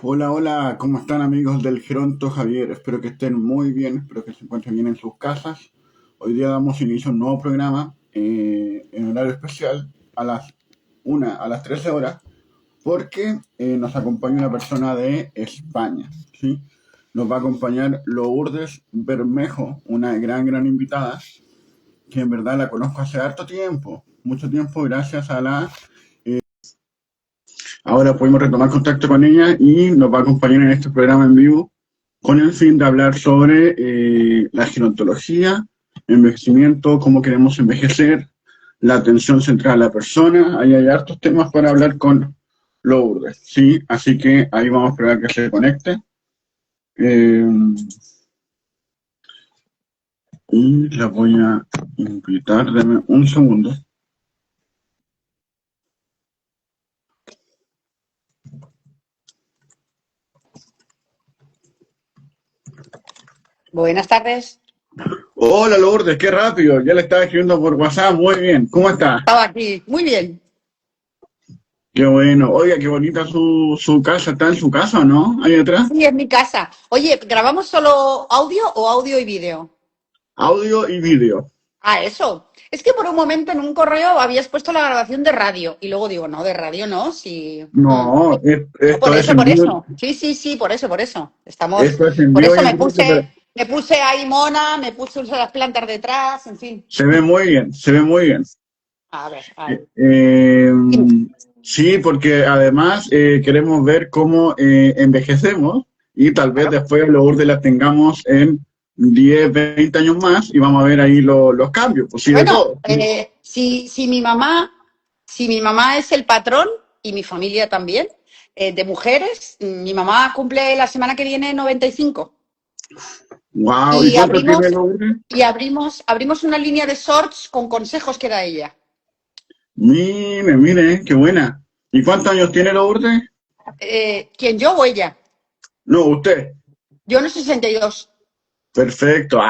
Hola, hola, ¿cómo están amigos del Geronto Javier? Espero que estén muy bien, espero que se encuentren bien en sus casas. Hoy día damos inicio a un nuevo programa en horario especial a las 13 horas, porque nos acompaña una persona de España, ¿sí? Nos va a acompañar Lourdes Bermejo, una gran invitada, que en verdad la conozco hace harto tiempo, mucho tiempo, gracias a la. Ahora pudimos retomar contacto con ella y nos va a acompañar en este programa en vivo con el fin de hablar sobre la gerontología, envejecimiento, cómo queremos envejecer, la atención central a la persona. Ahí hay hartos temas para hablar con Lourdes, ¿sí? Así que ahí vamos a esperar que se conecte. Eh, y la voy a invitar, deme un segundo. Buenas tardes. Hola Lourdes, qué rápido, ya le estaba escribiendo por WhatsApp, muy bien, ¿cómo está? Estaba aquí. Muy bien. Qué bueno, oiga, qué bonita su casa, ¿está en su casa o no? Ahí atrás. Sí, en mi casa. Oye, ¿grabamos solo audio o audio y vídeo? Audio y vídeo. Ah, eso. Es que por un momento en un correo habías puesto la grabación de radio y luego digo, no, de radio no, sí. No, No, por esto es eso, en por vivo, eso. Sí, sí, sí, por eso, por eso. Estamos, esto es en por vivo eso y en directo, pero me puse ahí mona, me puse las plantas detrás, en fin. se ve muy bien, se ve muy bien. A ver, Eh, ahí. eh, Dime. sí, porque además queremos ver cómo envejecemos y tal vez Claro. después los URDE las tengamos en 10, 20 años más y vamos a ver ahí los cambios, pues sí, de Bueno, todo. si mi mamá es el patrón y mi familia también, de mujeres, mi mamá cumple la semana que viene 95 Wow, ¿y y cuánto tiene el abrimos URDE? abrimos una línea de shorts con consejos que da ella. Mire, mire, qué buena. ¿Y cuántos años tiene el URDE? ¿Quién, yo o ella? No, usted. Yo no 62. Perfecto.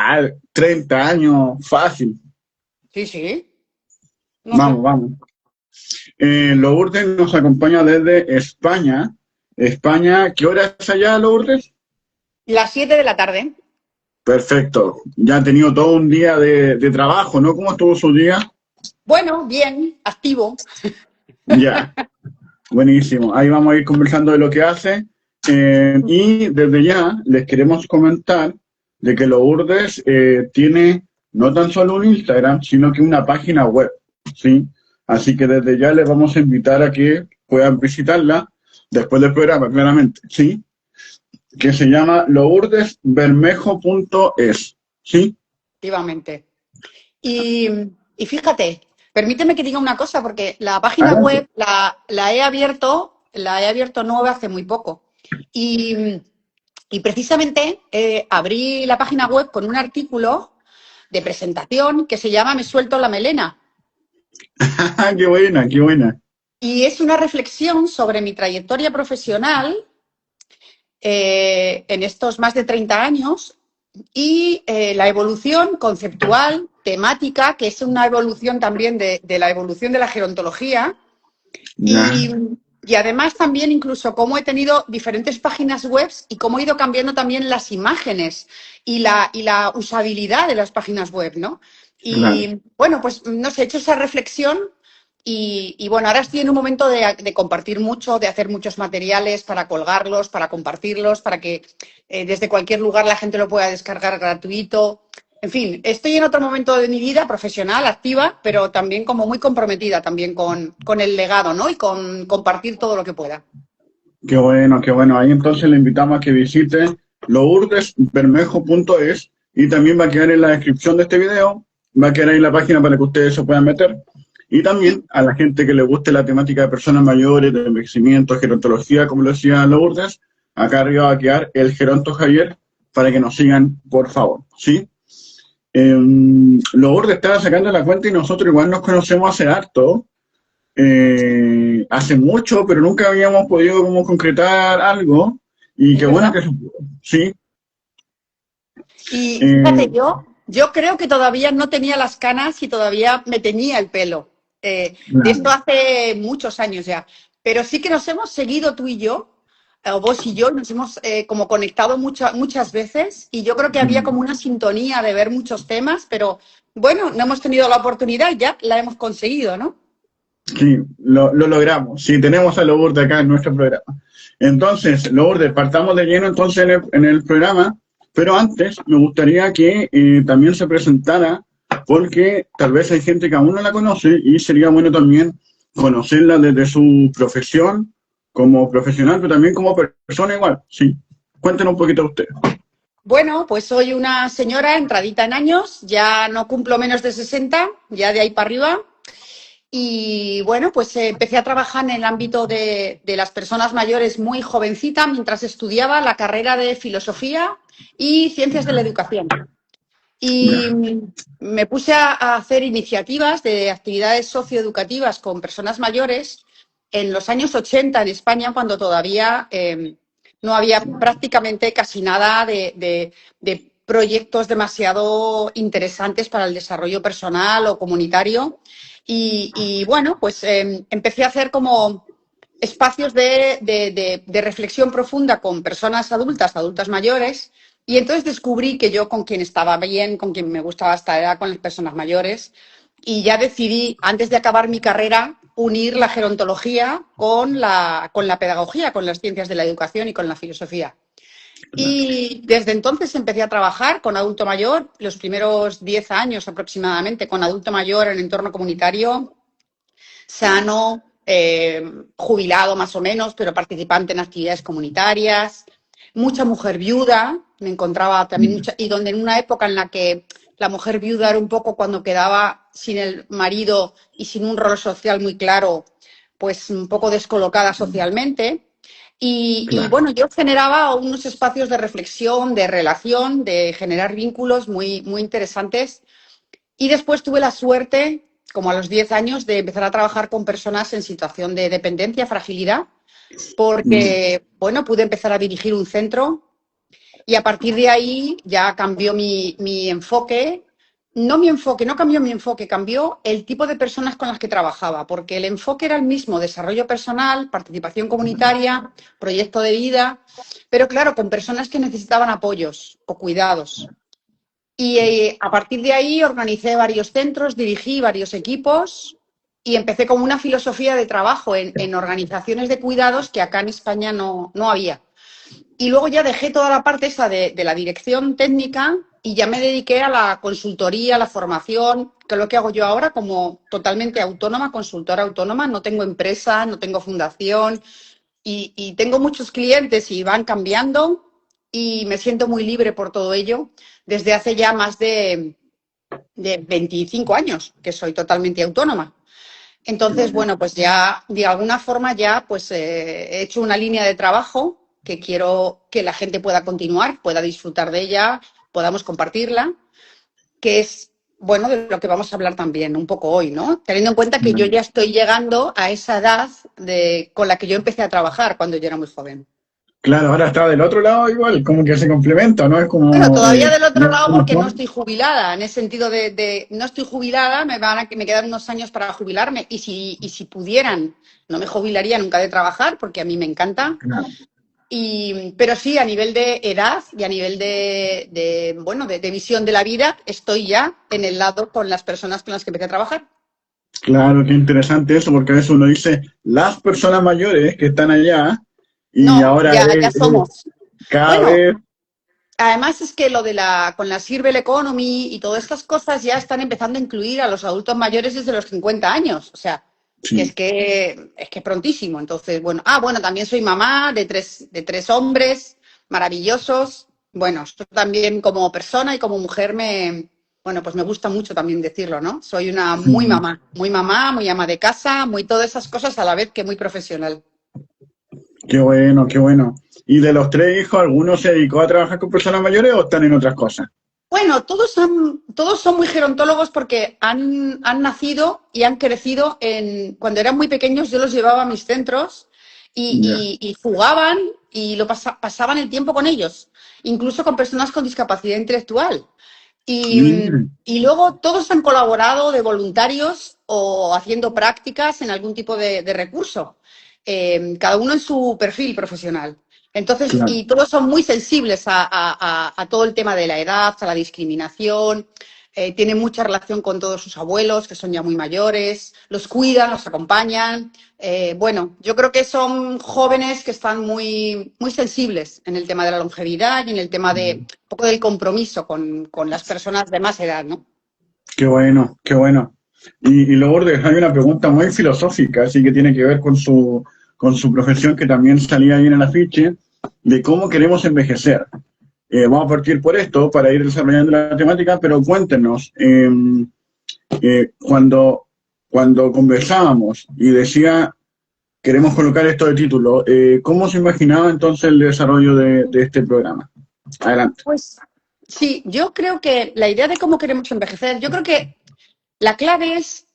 30 años, fácil. Sí, sí, no Vamos, sé. vamos. Lourdes nos acompaña desde España. España, ¿qué hora es allá, Lourdes? Las 7 de la tarde. Perfecto. Ya ha tenido todo un día de trabajo, ¿no? ¿Cómo estuvo su día? Bueno, bien, activo. Ya, buenísimo. Ahí vamos a ir conversando de lo que hace. Y desde ya les queremos comentar de que Lourdes tiene no tan solo un Instagram, sino que una página web, ¿sí? Así que desde ya les vamos a invitar a que puedan visitarla después del programa, claramente, ¿sí? Que se llama lourdesbermejo.es, ¿sí? Activamente. Y, y fíjate, permíteme que diga una cosa, porque la página Adelante. web la he abierto nueva hace muy poco. Y, y precisamente abrí la página web con un artículo de presentación que se llama Me suelto la melena. Qué buena, qué buena. Y es una reflexión sobre mi trayectoria profesional en estos más de 30 años y la evolución conceptual, temática, que es una evolución también de la evolución de la gerontología, Ya, y, y además también incluso cómo he tenido diferentes páginas web y cómo he ido cambiando también las imágenes y la usabilidad de las páginas web, ¿no? claro. Y bueno, pues no sé, he hecho esa reflexión y bueno, ahora estoy en un momento de compartir mucho, de hacer muchos materiales para colgarlos, para compartirlos, para que desde cualquier lugar la gente lo pueda descargar gratuito. En fin, estoy en otro momento de mi vida profesional, activa, pero también como muy comprometida también con el legado, ¿no? Y con compartir todo lo que pueda. Qué bueno, qué bueno. Ahí entonces le invitamos a que visite lourdesbermejo.es y también va a quedar en la descripción de este video, va a quedar ahí la página para que ustedes se puedan meter. Y Sí, también a la gente que le guste la temática de personas mayores, de envejecimiento, gerontología, como lo decía Lourdes, acá arriba va a quedar el Geronto Javier para que nos sigan, por favor. ¿Sí? Lourdes estaba sacando la cuenta y nosotros igual nos conocemos hace harto, hace mucho, pero nunca habíamos podido como concretar algo. Y es qué bueno verdad. que sí. Y Eh, fíjate, yo creo que todavía no tenía las canas y todavía me teñía el pelo. De esto claro, hace muchos años ya. Pero sí que nos hemos seguido tú y yo. o vos y yo, nos hemos como conectado muchas veces y yo creo que había como una sintonía de ver muchos temas, pero bueno, no hemos tenido la oportunidad y ya la hemos conseguido, ¿no? Sí, lo logramos. Sí, tenemos a Lourdes acá en nuestro programa. Entonces, Lourdes, partamos de lleno entonces en el programa, pero antes me gustaría que también se presentara, porque tal vez hay gente que aún no la conoce y sería bueno también conocerla desde su profesión como profesional, pero también como persona igual. Sí, cuéntenos un poquito de usted. Bueno, pues soy una señora entradita en años, ya no cumplo menos de 60, ya de ahí para arriba. Y bueno, pues empecé a trabajar en el ámbito de las personas mayores muy jovencita mientras estudiaba la carrera de Filosofía y Ciencias de la Educación. Y Ya. me puse a hacer iniciativas de actividades socioeducativas con personas mayores en los años 80 en España, cuando todavía no había prácticamente casi nada de proyectos demasiado interesantes para el desarrollo personal o comunitario. Y bueno, pues empecé a hacer como espacios de reflexión profunda con personas adultas, adultas mayores, y entonces descubrí que yo con quien estaba bien, con quien me gustaba estar era con las personas mayores, y ya decidí, antes de acabar mi carrera, unir la gerontología con la pedagogía, con las ciencias de la educación y con la filosofía. Y desde entonces empecé a trabajar con adulto mayor, los primeros 10 años aproximadamente, con adulto mayor en entorno comunitario, sano, jubilado más o menos, pero participante en actividades comunitarias, mucha mujer viuda, me encontraba también mucha, y donde en una época en la que la mujer viuda era un poco cuando quedaba sin el marido y sin un rol social muy claro, pues un poco descolocada socialmente. Y Claro. bueno, yo generaba unos espacios de reflexión, de relación, de generar vínculos muy interesantes y después tuve la suerte, como a los 10 años, de empezar a trabajar con personas en situación de dependencia, fragilidad, porque, bueno, pude empezar a dirigir un centro y a partir de ahí ya cambió mi enfoque. No mi enfoque, no cambió mi enfoque, cambió el tipo de personas con las que trabajaba, porque el enfoque era el mismo, desarrollo personal, participación comunitaria, proyecto de vida, pero claro, con personas que necesitaban apoyos o cuidados. Y a partir de ahí organicé varios centros, dirigí varios equipos y empecé con una filosofía de trabajo en organizaciones de cuidados que acá en España no había. Y luego ya dejé toda la parte esa de la dirección técnica y ya me dediqué a la consultoría, a la formación, que es lo que hago yo ahora como totalmente autónoma, consultora autónoma. No tengo empresa, no tengo fundación y tengo muchos clientes y van cambiando y me siento muy libre por todo ello desde hace ya más de 25 años que soy totalmente autónoma. Entonces, bueno, pues ya de alguna forma ya pues he hecho una línea de trabajo que quiero que la gente pueda continuar, pueda disfrutar de ella, podamos compartirla, que es, bueno, de lo que vamos a hablar también un poco hoy, ¿no? Teniendo en cuenta que yo ya estoy llegando a esa edad con la que yo empecé a trabajar cuando yo era muy joven. Claro, ahora está del otro lado igual, como que se complementa, ¿no? Es Bueno, como, todavía del otro no, lado no porque no son. estoy jubilada, en el sentido de no estoy jubilada, me quedan unos años para jubilarme y si pudieran, no me jubilaría nunca de trabajar porque a mí me encanta. Claro, Pero sí, a nivel de edad y a nivel bueno, de visión de la vida, estoy ya en el lado con las personas con las que empecé a trabajar. claro, qué interesante eso, porque a veces uno dice las personas mayores que están allá y No, ahora ya somos. cada Bueno, vez, además es que lo de con la Circle Economy y todas estas cosas ya están empezando a incluir a los adultos mayores desde los 50 años. O sea, sí, es que prontísimo. Entonces, bueno, bueno, también soy mamá de tres hombres maravillosos. Bueno, esto también como persona y como mujer bueno, pues me gusta mucho también decirlo, ¿no? Soy una sí, muy mamá, muy ama de casa, muy todas esas cosas a la vez que muy profesional. qué bueno, qué bueno. ¿Y de los tres hijos, alguno se dedicó a trabajar con personas mayores o están en otras cosas? Bueno, todos son muy gerontólogos porque han nacido y han crecido cuando eran muy pequeños yo los llevaba a mis centros Ya. y jugaban y pasaban el tiempo con ellos, incluso con personas con discapacidad intelectual. Mira, Y luego todos han colaborado de voluntarios o haciendo prácticas en algún tipo de recurso, cada uno en su perfil profesional. Entonces, claro. y todos son muy sensibles a todo el tema de la edad, a la discriminación, tienen mucha relación con todos sus abuelos, que son ya muy mayores, los cuidan, los acompañan. Bueno, yo creo que son jóvenes que están muy, muy sensibles en el tema de la longevidad y en el tema de un poco del compromiso con las personas de más edad, ¿no? Qué bueno, qué bueno. Y Lourdes, hay una pregunta muy filosófica, así que tiene que ver con su profesión, que también salía ahí en el afiche, de cómo queremos envejecer. Vamos a partir por esto para ir desarrollando la temática, pero cuéntenos, cuando, cuando conversábamos y decía, queremos colocar esto de título, ¿cómo se imaginaba entonces el desarrollo de este programa? Adelante. Pues sí, yo creo que la idea de cómo queremos envejecer, yo creo que la clave es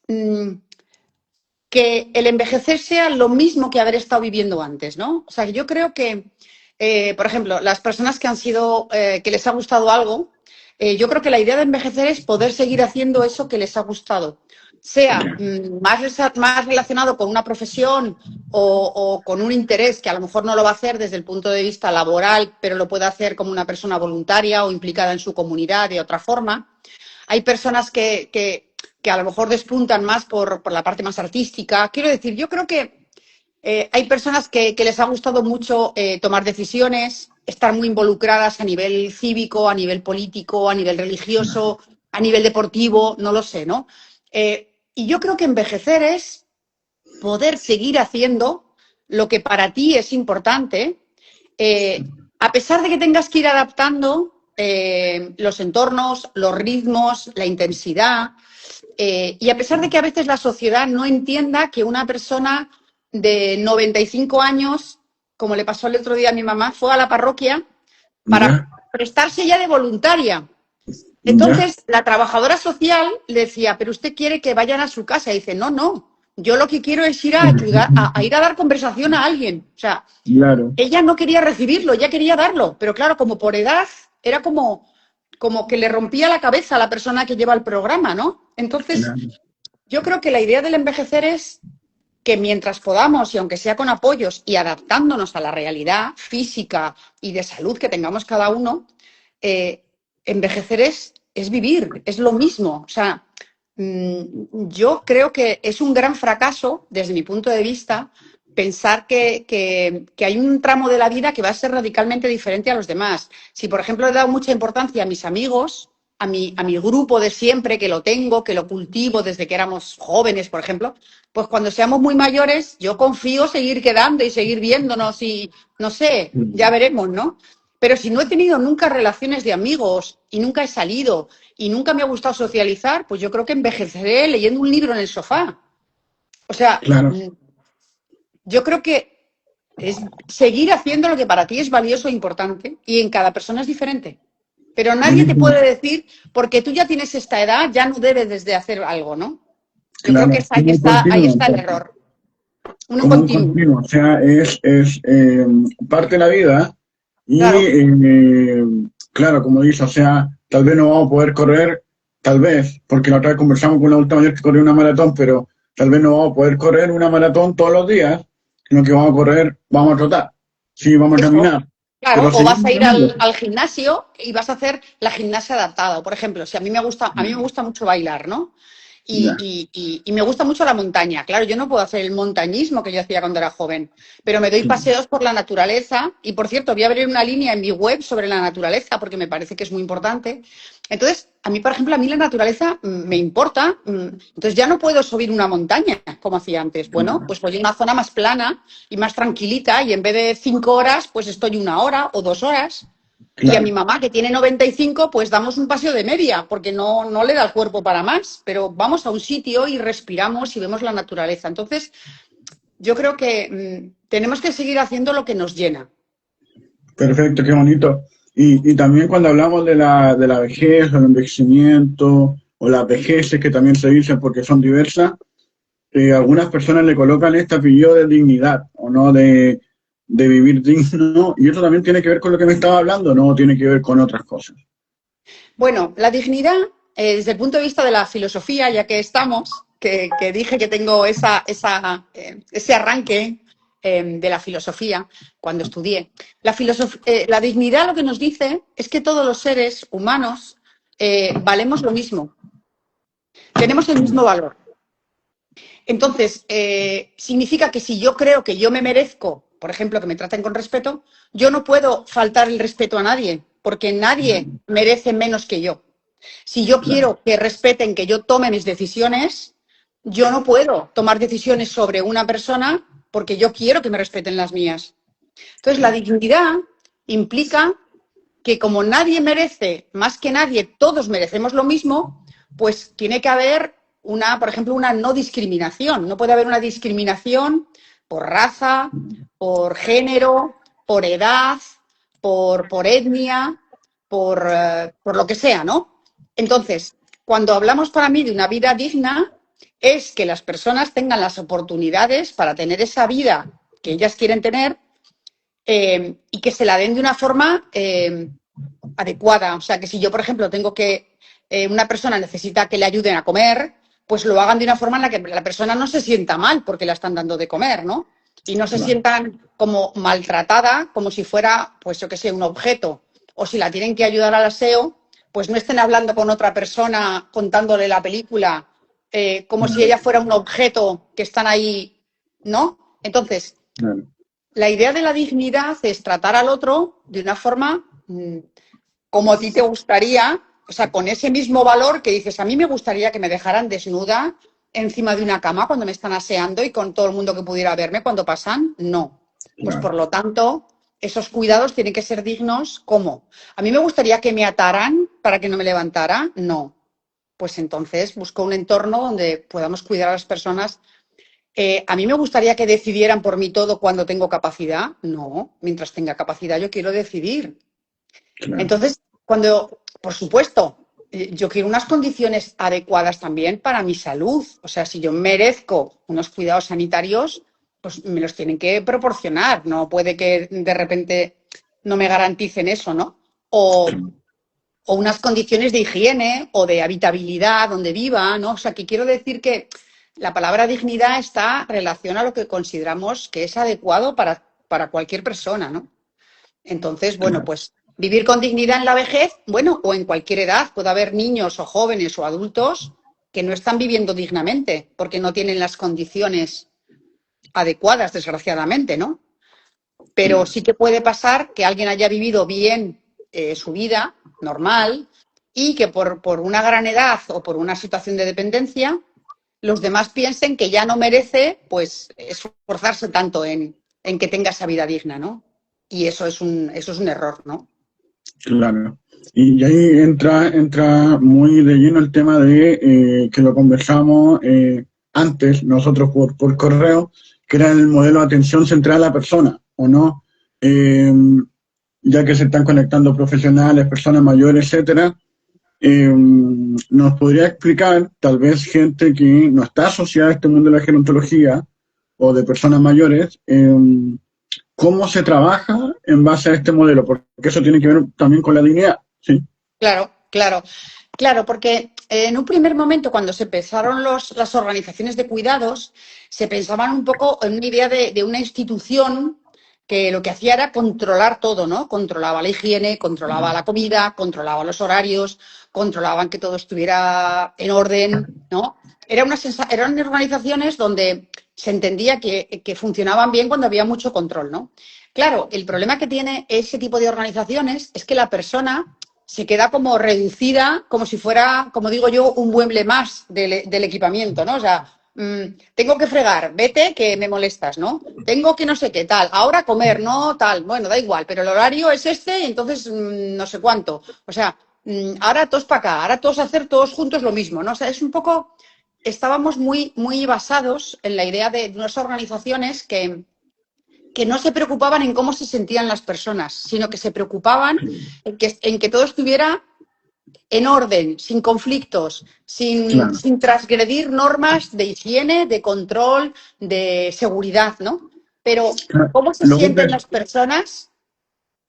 que el envejecer sea lo mismo que haber estado viviendo antes, ¿no? O sea, yo creo que, por ejemplo, las personas que han sido, que les ha gustado algo, yo creo que la idea de envejecer es poder seguir haciendo eso que les ha gustado, sea más relacionado con una profesión o con un interés que a lo mejor no lo va a hacer desde el punto de vista laboral, pero lo puede hacer como una persona voluntaria o implicada en su comunidad de otra forma. Hay personas que a lo mejor despuntan más por la parte más artística. Quiero decir, yo creo que hay personas que les ha gustado mucho tomar decisiones, estar muy involucradas a nivel cívico, a nivel político, a nivel religioso, a nivel deportivo, no lo sé, ¿no? Y yo creo que envejecer es poder seguir haciendo lo que para ti es importante, a pesar de que tengas que ir adaptando los entornos, los ritmos, la intensidad, y a pesar de que a veces la sociedad no entienda que una persona de 95 años, como le pasó el otro día a mi mamá, fue a la parroquia para ¿Ya? prestarse ya de voluntaria. ¿Ya? Entonces, la trabajadora social le decía, pero usted quiere que vayan a su casa. Y dice, no, no, yo lo que quiero es ir a ayudar, a ir a dar conversación a alguien. O sea, Claro, ella no quería recibirlo, ella quería darlo. Pero claro, como por edad, era como que le rompía la cabeza a la persona que lleva el programa, ¿no? Entonces, claro. yo creo que la idea del envejecer es que mientras podamos, y aunque sea con apoyos y adaptándonos a la realidad física y de salud que tengamos cada uno, eh, envejecer es vivir, es lo mismo. O sea, yo creo que es un gran fracaso, desde mi punto de vista, pensar que hay un tramo de la vida que va a ser radicalmente diferente a los demás. Si, por ejemplo, he dado mucha importancia a mis amigos, a mi grupo de siempre, que lo tengo, que lo cultivo desde que éramos jóvenes, por ejemplo, pues cuando seamos muy mayores, yo confío seguir quedando y seguir viéndonos y, no sé, ya veremos, ¿no? Pero si no he tenido nunca relaciones de amigos y nunca he salido y nunca me ha gustado socializar, pues yo creo que envejeceré leyendo un libro en el sofá. O sea, Claro, yo creo que es seguir haciendo lo que para ti es valioso e importante y en cada persona es diferente. Pero nadie te buenísimo. puede decir, porque tú ya tienes esta edad, ya no debes de hacer algo, ¿no? Yo creo que Claro, como un ahí continuo, está el entonces, error. Un como un continuo. continuo, o sea, es parte de la vida y, Claro, claro, como dice, o sea, tal vez no vamos a poder correr, tal vez, porque la otra vez conversamos con una adulta mayor que corrió una maratón, pero tal vez no vamos a poder correr una maratón todos los días, sino que vamos a correr, vamos a trotar, sí, vamos a eso. caminar, Claro, pero o vas a seguimos ir caminando. al gimnasio y vas a hacer la gimnasia adaptada. Por ejemplo, si a mí me gusta mucho bailar, ¿no? Ya, Y me gusta mucho la montaña. Claro, yo no puedo hacer el montañismo que yo hacía cuando era joven, pero me doy paseos por la naturaleza. Y por cierto, voy a abrir una línea en mi web sobre la naturaleza porque me parece que es muy importante. Entonces, a mí, por ejemplo, a mí la naturaleza me importa. Entonces ya no puedo subir una montaña como hacía antes. Bueno, pues voy a una zona más plana y más tranquilita y en vez de 5 horas, pues estoy 1 hora o 2 horas. Y a mi claro. mamá, que tiene 95, pues damos un paseo de media, porque no le da el cuerpo para más, pero vamos a un sitio y respiramos y vemos la naturaleza. Entonces, yo creo que tenemos que seguir haciendo lo que nos llena. Perfecto, qué bonito. Y también cuando hablamos de la vejez, o el envejecimiento, o las vejeces que también se dicen porque son diversas, algunas personas le colocan este apellido de dignidad, o no de vivir digno, y eso también tiene que ver con lo que me estaba hablando, no tiene que ver con otras cosas. Bueno, la dignidad, desde el punto de vista de la filosofía, ya que estamos, que dije que tengo ese arranque de la filosofía cuando estudié. La dignidad lo que nos dice es que todos los seres humanos valemos lo mismo, tenemos el mismo valor. Entonces, significa que si yo creo que yo me merezco, por ejemplo, que me traten con respeto, yo no puedo faltar el respeto a nadie, porque nadie merece menos que yo. Si yo quiero que respeten que yo tome mis decisiones, yo no puedo tomar decisiones sobre una persona porque yo quiero que me respeten las mías. Entonces, la dignidad implica que como nadie merece más que nadie, todos merecemos lo mismo, pues tiene que haber por ejemplo, una no discriminación. No puede haber una discriminación por raza, por género, por edad, por etnia, por lo que sea, ¿no? Entonces, cuando hablamos para mí de una vida digna, es que las personas tengan las oportunidades para tener esa vida que ellas quieren tener y que se la den de una forma adecuada. O sea, que si yo, por ejemplo, tengo que una persona necesita que le ayuden a comer, pues lo hagan de una forma en la que la persona no se sienta mal porque la están dando de comer, ¿no? Y no se sientan como maltratada, como si fuera, pues yo qué sé, un objeto. O si la tienen que ayudar al aseo, pues no estén hablando con otra persona, contándole la película, como si ella fuera un objeto que están ahí, ¿no? Entonces, la idea de la dignidad es tratar al otro de una forma como a ti te gustaría, o sea, con ese mismo valor que dices, a mí me gustaría que me dejaran desnuda encima de una cama cuando me están aseando y con todo el mundo que pudiera verme cuando pasan, no. Pues por lo tanto, esos cuidados tienen que ser dignos. ¿Cómo? ¿A mí me gustaría que me ataran para que no me levantara? No. Pues entonces busco un entorno donde podamos cuidar a las personas. ¿A mí me gustaría que decidieran por mí todo cuando tengo capacidad? No. Mientras tenga capacidad yo quiero decidir. Entonces, por supuesto, yo quiero unas condiciones adecuadas también para mi salud. O sea, si yo merezco unos cuidados sanitarios, pues me los tienen que proporcionar. No puede que de repente no me garanticen eso, ¿no? O unas condiciones de higiene o de habitabilidad donde viva, ¿no? O sea, que quiero decir que la palabra dignidad está en relación a lo que consideramos que es adecuado para cualquier persona, ¿no? Entonces, bueno, pues vivir con dignidad en la vejez, bueno, o en cualquier edad, puede haber niños o jóvenes o adultos que no están viviendo dignamente porque no tienen las condiciones adecuadas, desgraciadamente, ¿no? Pero sí que puede pasar que alguien haya vivido bien su vida normal y que por una gran edad o por una situación de dependencia, los demás piensen que ya no merece pues esforzarse tanto en que tenga esa vida digna, ¿no? Y eso es un error, ¿no? Claro. Y ahí entra muy de lleno el tema de que lo conversamos antes, nosotros por correo, que era el modelo de atención central a la persona, ¿o no? Ya que se están conectando profesionales, personas mayores, etcétera. ¿Nos podría explicar, tal vez gente que no está asociada a este mundo de la gerontología o de personas mayores, cómo se trabaja en base a este modelo? Porque eso tiene que ver también con la dignidad, ¿sí? Claro, porque en un primer momento, cuando se empezaron las organizaciones de cuidados, se pensaban un poco en una idea de una institución que lo que hacía era controlar todo, ¿no? Controlaba la higiene, controlaba la comida, controlaba los horarios, controlaban que todo estuviera en orden, ¿no? Eran organizaciones donde se entendía que funcionaban bien cuando había mucho control, ¿no? Claro, el problema que tiene ese tipo de organizaciones es que la persona se queda como reducida, como si fuera, como digo yo, un mueble más del equipamiento, ¿no? O sea, tengo que fregar, vete que me molestas, ¿no? Tengo que no sé qué, tal, ahora comer, no, tal, bueno, da igual, pero el horario es este y entonces no sé cuánto. O sea, ahora todos para acá, ahora todos hacer todos juntos lo mismo, ¿no? O sea, es un poco, estábamos muy, muy basados en la idea de unas organizaciones que no se preocupaban en cómo se sentían las personas, sino que se preocupaban en que todo estuviera en orden, sin conflictos, sin transgredir normas de higiene, de control, de seguridad, ¿no? Pero, ¿cómo se sienten las personas?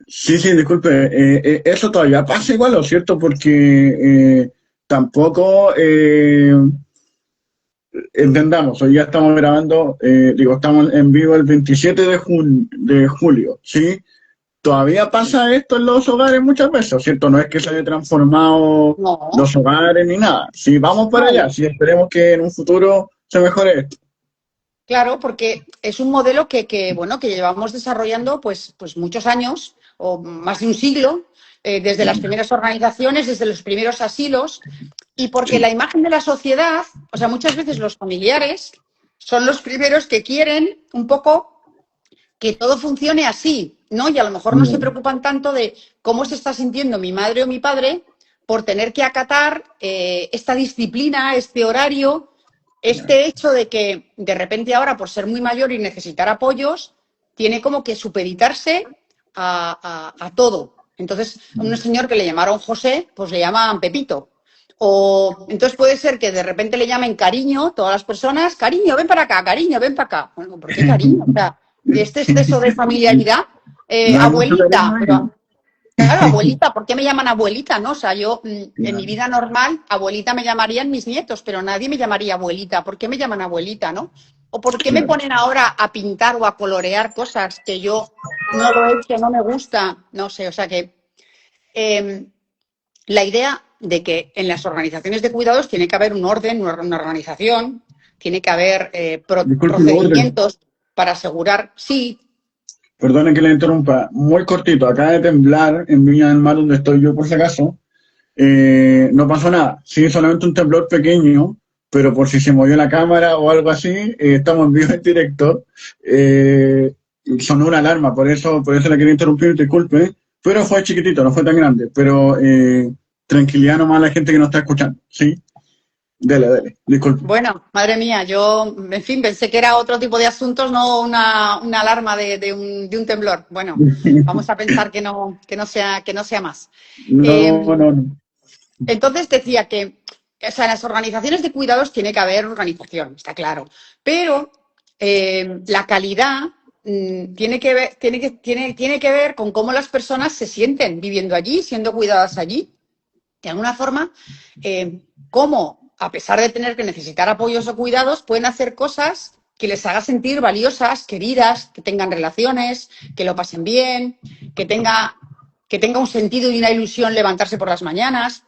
Sí, disculpe. Eso todavía pasa igual, ¿no es cierto? Porque tampoco entendamos, hoy ya estamos grabando, digo, estamos en vivo el 27 de julio, ¿sí? Todavía pasa esto en los hogares muchas veces, ¿cierto? No es que se haya transformado No, los hogares ni nada. Sí, vamos para allá, no. sí, esperemos que en un futuro se mejore esto. Claro, porque es un modelo bueno, que llevamos desarrollando pues muchos años o más de un siglo, desde las primeras organizaciones, desde los primeros asilos, y porque la imagen de la sociedad, o sea, muchas veces los familiares son los primeros que quieren un poco que todo funcione así, ¿no? Y a lo mejor no se Mm, preocupan tanto de cómo se está sintiendo mi madre o mi padre por tener que acatar esta disciplina, este horario, este hecho de que de repente ahora, por ser muy mayor y necesitar apoyos, tiene como que supeditarse a todo. Entonces, a un señor que le llamaron José, pues le llaman Pepito. O entonces puede ser que de repente le llamen cariño, todas las personas, cariño, ven para acá, cariño, ven para acá. Bueno, ¿por qué cariño? O sea, este exceso de familiaridad, no hay mucho cariño abuelita, ahí. pero claro, abuelita, ¿por qué me llaman abuelita? No, o sea, yo en mi Ya, vida normal, abuelita me llamarían mis nietos, pero nadie me llamaría abuelita. ¿Por qué me llaman abuelita, no? ¿O por qué me claro. ponen ahora a pintar o a colorear cosas que yo no lo he hecho, no me gusta? No sé, o sea que eh, la idea de que en las organizaciones de cuidados tiene que haber un orden, una organización, tiene que haber Disculpe el orden. procedimientos para asegurar, sí, Perdone que le interrumpa. Muy cortito, acaba de temblar en Viña del Mar, donde estoy yo por si acaso. No pasó nada. Sí, solamente un temblor pequeño, pero por si se movió la cámara o algo así, estamos en vivo en directo. Eh, Sonó una alarma, por eso la quería interrumpir, disculpe, pero fue chiquitito, no fue tan grande. Pero tranquilidad nomás a la gente que nos está escuchando, ¿sí? Dele, dele, disculpe. bueno, madre mía, yo, en fin, pensé que era otro tipo de asuntos, no una alarma de un temblor. Bueno, vamos a pensar que no sea más. No, Eh, no, no. entonces decía que, o sea, en las organizaciones de cuidados tiene que haber organización, está claro, pero la calidad tiene que ver con cómo las personas se sienten viviendo allí, siendo cuidadas allí. De alguna forma, cómo, a pesar de tener que necesitar apoyos o cuidados, pueden hacer cosas que les haga sentir valiosas, queridas, que tengan relaciones, que lo pasen bien, que tenga un sentido y una ilusión levantarse por las mañanas,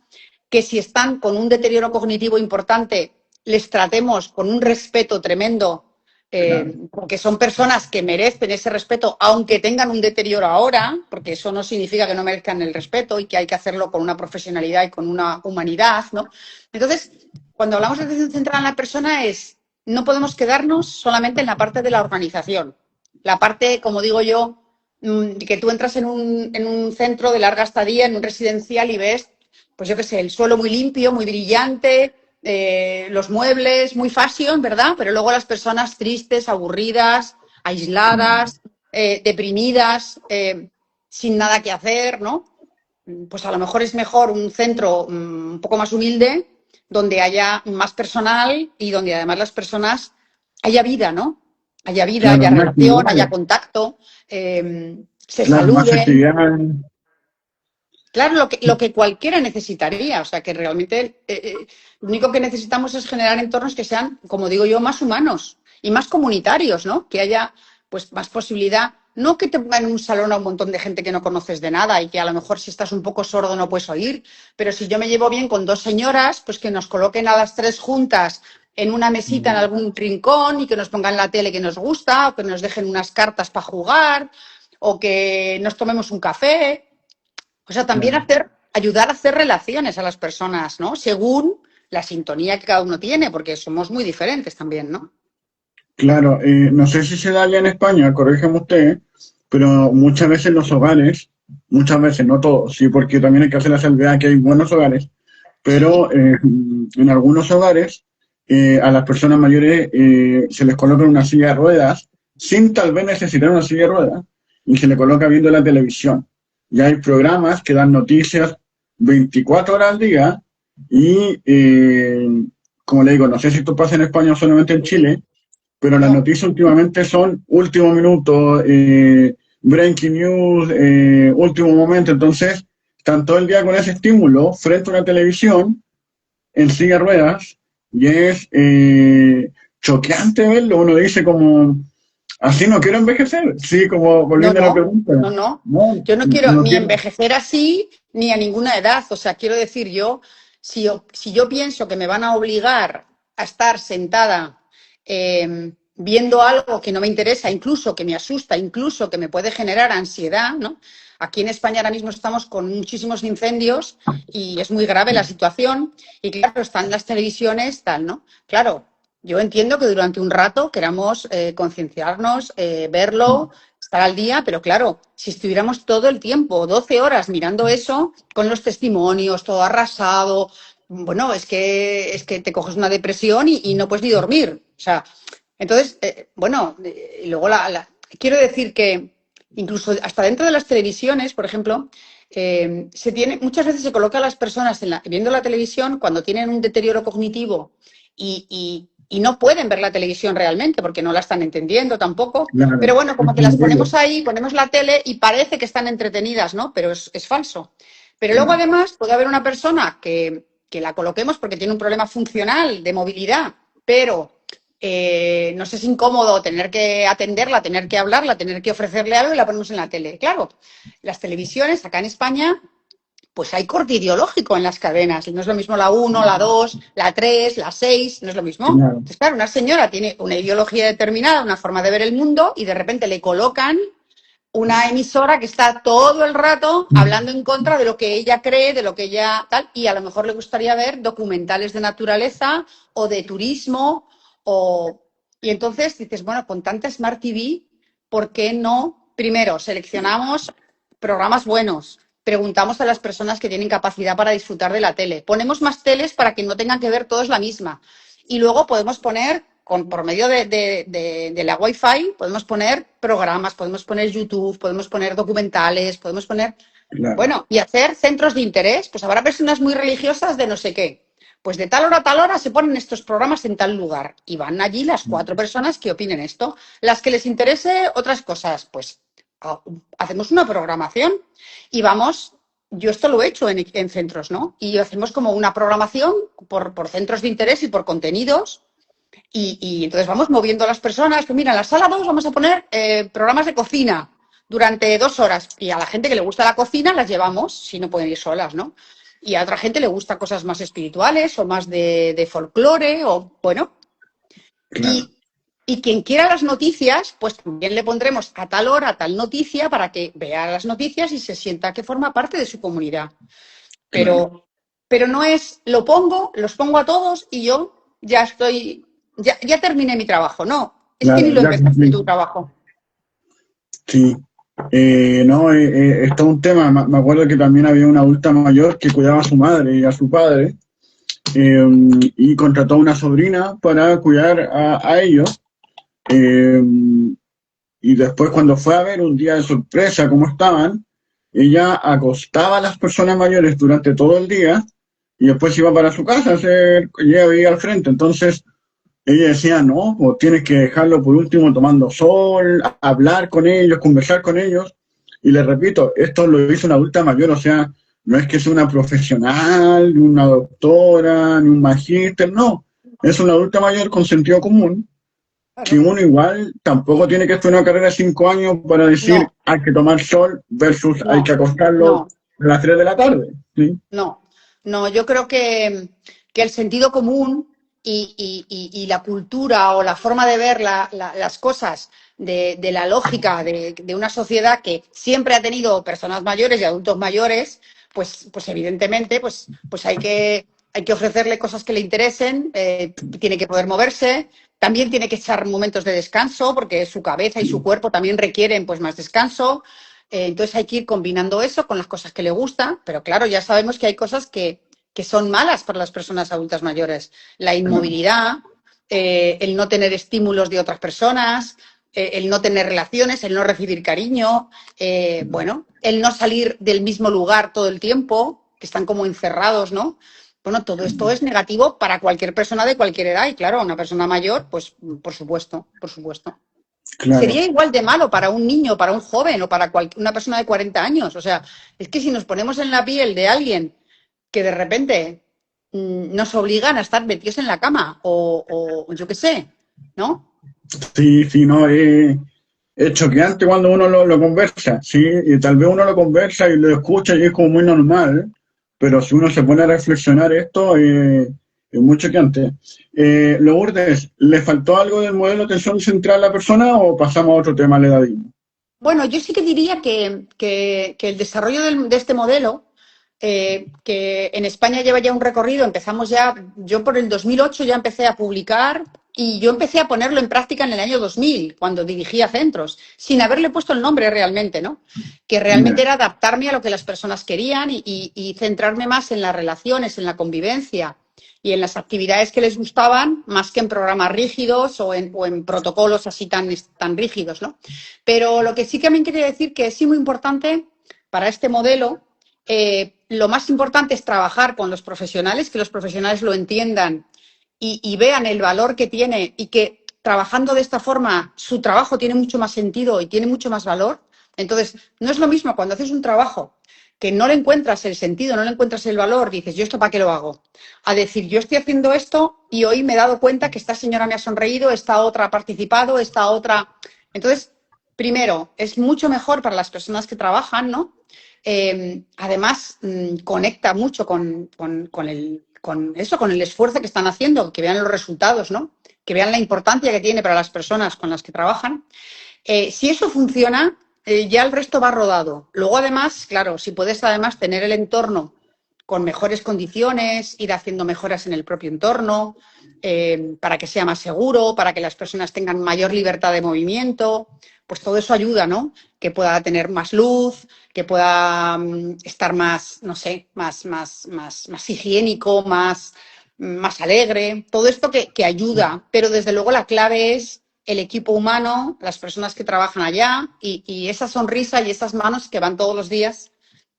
que si están con un deterioro cognitivo importante, les tratemos con un respeto tremendo, Claro. porque son personas que merecen ese respeto, aunque tengan un deterioro ahora, porque eso no significa que no merezcan el respeto y que hay que hacerlo con una profesionalidad y con una humanidad, ¿no? Entonces, cuando hablamos de atención centrada en la persona no podemos quedarnos solamente en la parte de la organización. La parte, como digo yo, que tú entras en un centro de larga estadía, en un residencial y ves, pues yo qué sé, el suelo muy limpio, muy brillante, los muebles muy fashion, ¿verdad? Pero luego las personas tristes, aburridas, aisladas, deprimidas, sin nada que hacer, ¿no? Pues a lo mejor es mejor un centro un poco más humilde, donde haya más personal y donde además las personas haya vida, ¿no? Haya vida, Claro, haya más relación, haya actividades, contacto, se claro, más saluden. actividades. Claro, lo que cualquiera necesitaría. O sea, que realmente lo único que necesitamos es generar entornos que sean, como digo yo, más humanos y más comunitarios, ¿no? Que haya pues más posibilidad. No que te pongan en un salón a un montón de gente que no conoces de nada y que a lo mejor si estás un poco sordo no puedes oír, pero si yo me llevo bien con dos señoras, pues que nos coloquen a las tres juntas en una mesita en algún rincón y que nos pongan la tele que nos gusta o que nos dejen unas cartas para jugar o que nos tomemos un café. O sea, también Claro. ayudar a hacer relaciones a las personas, ¿no? Según la sintonía que cada uno tiene, porque somos muy diferentes también, ¿no? Claro, no sé si se da allá en España, corrígeme usted, pero muchas veces los hogares, muchas veces, no todos, sí, porque también hay que hacer la salvedad que hay buenos hogares, pero Sí, en algunos hogares a las personas mayores se les coloca una silla de ruedas sin tal vez necesitar una silla de ruedas y se le coloca viendo la televisión. Ya hay programas que dan noticias 24 horas al día y, como le digo, no sé si esto pasa en España o solamente en Chile, pero las no, noticias últimamente son último minuto, breaking news, último momento, entonces están todo el día con ese estímulo frente a una televisión en silla de ruedas y es choqueante verlo. Uno dice como, así no quiero envejecer. Sí, como No, volviendo a la no, pregunta. no, no. No, Yo no quiero no ni quiero. envejecer así ni a ninguna edad. O sea, quiero decir, si yo pienso que me van a obligar a estar sentada viendo algo que no me interesa, incluso que me asusta, incluso que me puede generar ansiedad, ¿no? Aquí en España ahora mismo estamos con muchísimos incendios y es muy grave la situación. Y claro, están las televisiones, tal, ¿no? Claro, yo entiendo que durante un rato queramos concienciarnos, verlo, estar al día, pero claro, si estuviéramos todo el tiempo, 12 horas mirando eso, con los testimonios, todo arrasado, bueno, es que te coges una depresión y no puedes ni dormir. O sea, entonces, bueno, y luego quiero decir que incluso hasta dentro de las televisiones, por ejemplo, muchas veces se coloca a las personas viendo la televisión cuando tienen un deterioro cognitivo y no pueden ver la televisión realmente porque no la están entendiendo tampoco. Pero Claro, bueno, como que las ponemos ahí, ponemos la tele y parece que están entretenidas, ¿no? Pero es falso. Pero luego claro, además puede haber una persona que la coloquemos porque tiene un problema funcional de movilidad, pero nos es incómodo tener que atenderla, tener que hablarla, tener que ofrecerle algo y la ponemos en la tele. Claro, las televisiones acá en España pues hay corte ideológico en las cadenas. No es lo mismo la uno, la 2, la 3, la 6, no es lo mismo. claro. Entonces, claro, una señora tiene una ideología determinada, una forma de ver el mundo y de repente le colocan una emisora que está todo el rato hablando en contra de lo que ella cree, de lo que ella tal, y a lo mejor le gustaría ver documentales de naturaleza o de turismo o... Y entonces dices, bueno, con tanta Smart TV, ¿por qué no? Primero, seleccionamos programas buenos, preguntamos a las personas que tienen capacidad para disfrutar de la tele, ponemos más teles para que no tengan que ver todos la misma. Y luego podemos poner, por medio de la Wi-Fi, podemos poner programas, podemos poner YouTube, podemos poner documentales, podemos poner, Claro, bueno, y hacer centros de interés. Pues habrá personas muy religiosas de no sé qué. Pues de tal hora a tal hora se ponen estos programas en tal lugar y van allí las 4 personas que opinen esto. Las que les interese otras cosas, pues hacemos una programación y vamos, yo esto lo he hecho en centros, ¿no? Y hacemos como una programación por centros de interés y por contenidos y entonces vamos moviendo a las personas, que mira, en la sala 2 vamos a poner programas de cocina durante 2 horas y a la gente que le gusta la cocina las llevamos, si no pueden ir solas, ¿no? Y a otra gente le gusta cosas más espirituales o más de folclore o, bueno, claro, y, y quien quiera las noticias, pues también le pondremos a tal hora tal noticia para que vea las noticias y se sienta que forma parte de su comunidad. claro. Pero no es, los pongo a todos y yo ya estoy, ya terminé mi trabajo. No, es que ni Claro, lo ya empezaste cumplí. tu trabajo. Sí. No, es todo un tema. Me acuerdo que también había una adulta mayor que cuidaba a su madre y a su padre eh, y contrató a una sobrina para cuidar a ellos. eh, y después cuando fue a ver un día de sorpresa cómo estaban, ella acostaba a las personas mayores durante todo el día y después iba para su casa a hacer, ella vivía al frente. Entonces ella decía, no, pues tienes que dejarlo por último tomando sol, hablar con ellos, conversar con ellos. Y les repito, esto lo hizo una adulta mayor, o sea, no es que sea una profesional, ni una doctora, ni un magíster, no. Es una adulta mayor con sentido común, que Claro. uno igual tampoco tiene que hacer una carrera de 5 años para decir No, hay que tomar sol versus hay que no, acostarlo no, a las 3 de la tarde. ¿Sí? no, no. Yo creo que el sentido común y la cultura o la forma de ver las cosas de la lógica de una sociedad que siempre ha tenido personas mayores y adultos mayores, pues evidentemente pues hay que ofrecerle cosas que le interesen, tiene que poder moverse, también tiene que echar momentos de descanso porque su cabeza y su cuerpo también requieren pues más descanso. Entonces hay que ir combinando eso con las cosas que le gustan, pero claro, ya sabemos que hay cosas que son malas para las personas adultas mayores. La Claro, inmovilidad, el no tener estímulos de otras personas, el no tener relaciones, el no recibir cariño, bueno, el no salir del mismo lugar todo el tiempo, que están como encerrados, ¿no? Bueno, todo esto es negativo para cualquier persona de cualquier edad y claro, una persona mayor, pues por supuesto, por supuesto. claro, Sería igual de malo para un niño, para un joven o para una persona de 40 años. O sea, es que si nos ponemos en la piel de alguien que de repente, nos obligan a estar metidos en la cama o yo qué sé, ¿no? Sí, sí, no, es choqueante cuando uno lo conversa, sí, y tal vez uno lo conversa y lo escucha y es como muy normal, pero si uno se pone a reflexionar esto, es muy choqueante. Lourdes, ¿le faltó algo del modelo de atención central a la persona o pasamos a otro tema, el edadismo? Bueno, yo sí que diría que el desarrollo de este modelo, que en España lleva ya un recorrido, empezamos ya, yo por el 2008 ya empecé a publicar y yo empecé a ponerlo en práctica en el año 2000, cuando dirigía centros, sin haberle puesto el nombre realmente, ¿no? Que realmente Ya, era adaptarme a lo que las personas querían y centrarme más en las relaciones, en la convivencia y en las actividades que les gustaban, más que en programas rígidos o en protocolos así tan rígidos, ¿no? Pero lo que sí que me quería decir que es muy importante para este modelo, lo más importante es trabajar con los profesionales, que los profesionales lo entiendan y vean el valor que tiene y que trabajando de esta forma su trabajo tiene mucho más sentido y tiene mucho más valor. Entonces, no es lo mismo cuando haces un trabajo que no le encuentras el sentido, no le encuentras el valor, dices, ¿yo esto para qué lo hago? A decir, yo estoy haciendo esto y hoy me he dado cuenta que esta señora me ha sonreído, esta otra ha participado, esta otra. Entonces, primero, es mucho mejor para las personas que trabajan, ¿no? Además, conecta mucho con el esfuerzo que están haciendo, que vean los resultados, ¿no? Que vean la importancia que tiene para las personas con las que trabajan. Si eso funciona, ya el resto va rodado. Luego, además, claro, si puedes además tener el entorno con mejores condiciones, ir haciendo mejoras en el propio entorno, para que sea más seguro, para que las personas tengan mayor libertad de movimiento, pues todo eso ayuda, ¿no? Que pueda tener más luz, que pueda estar más, no sé, más higiénico, más alegre. Todo esto que ayuda, pero desde luego la clave es el equipo humano, las personas que trabajan allá y esa sonrisa y esas manos que van todos los días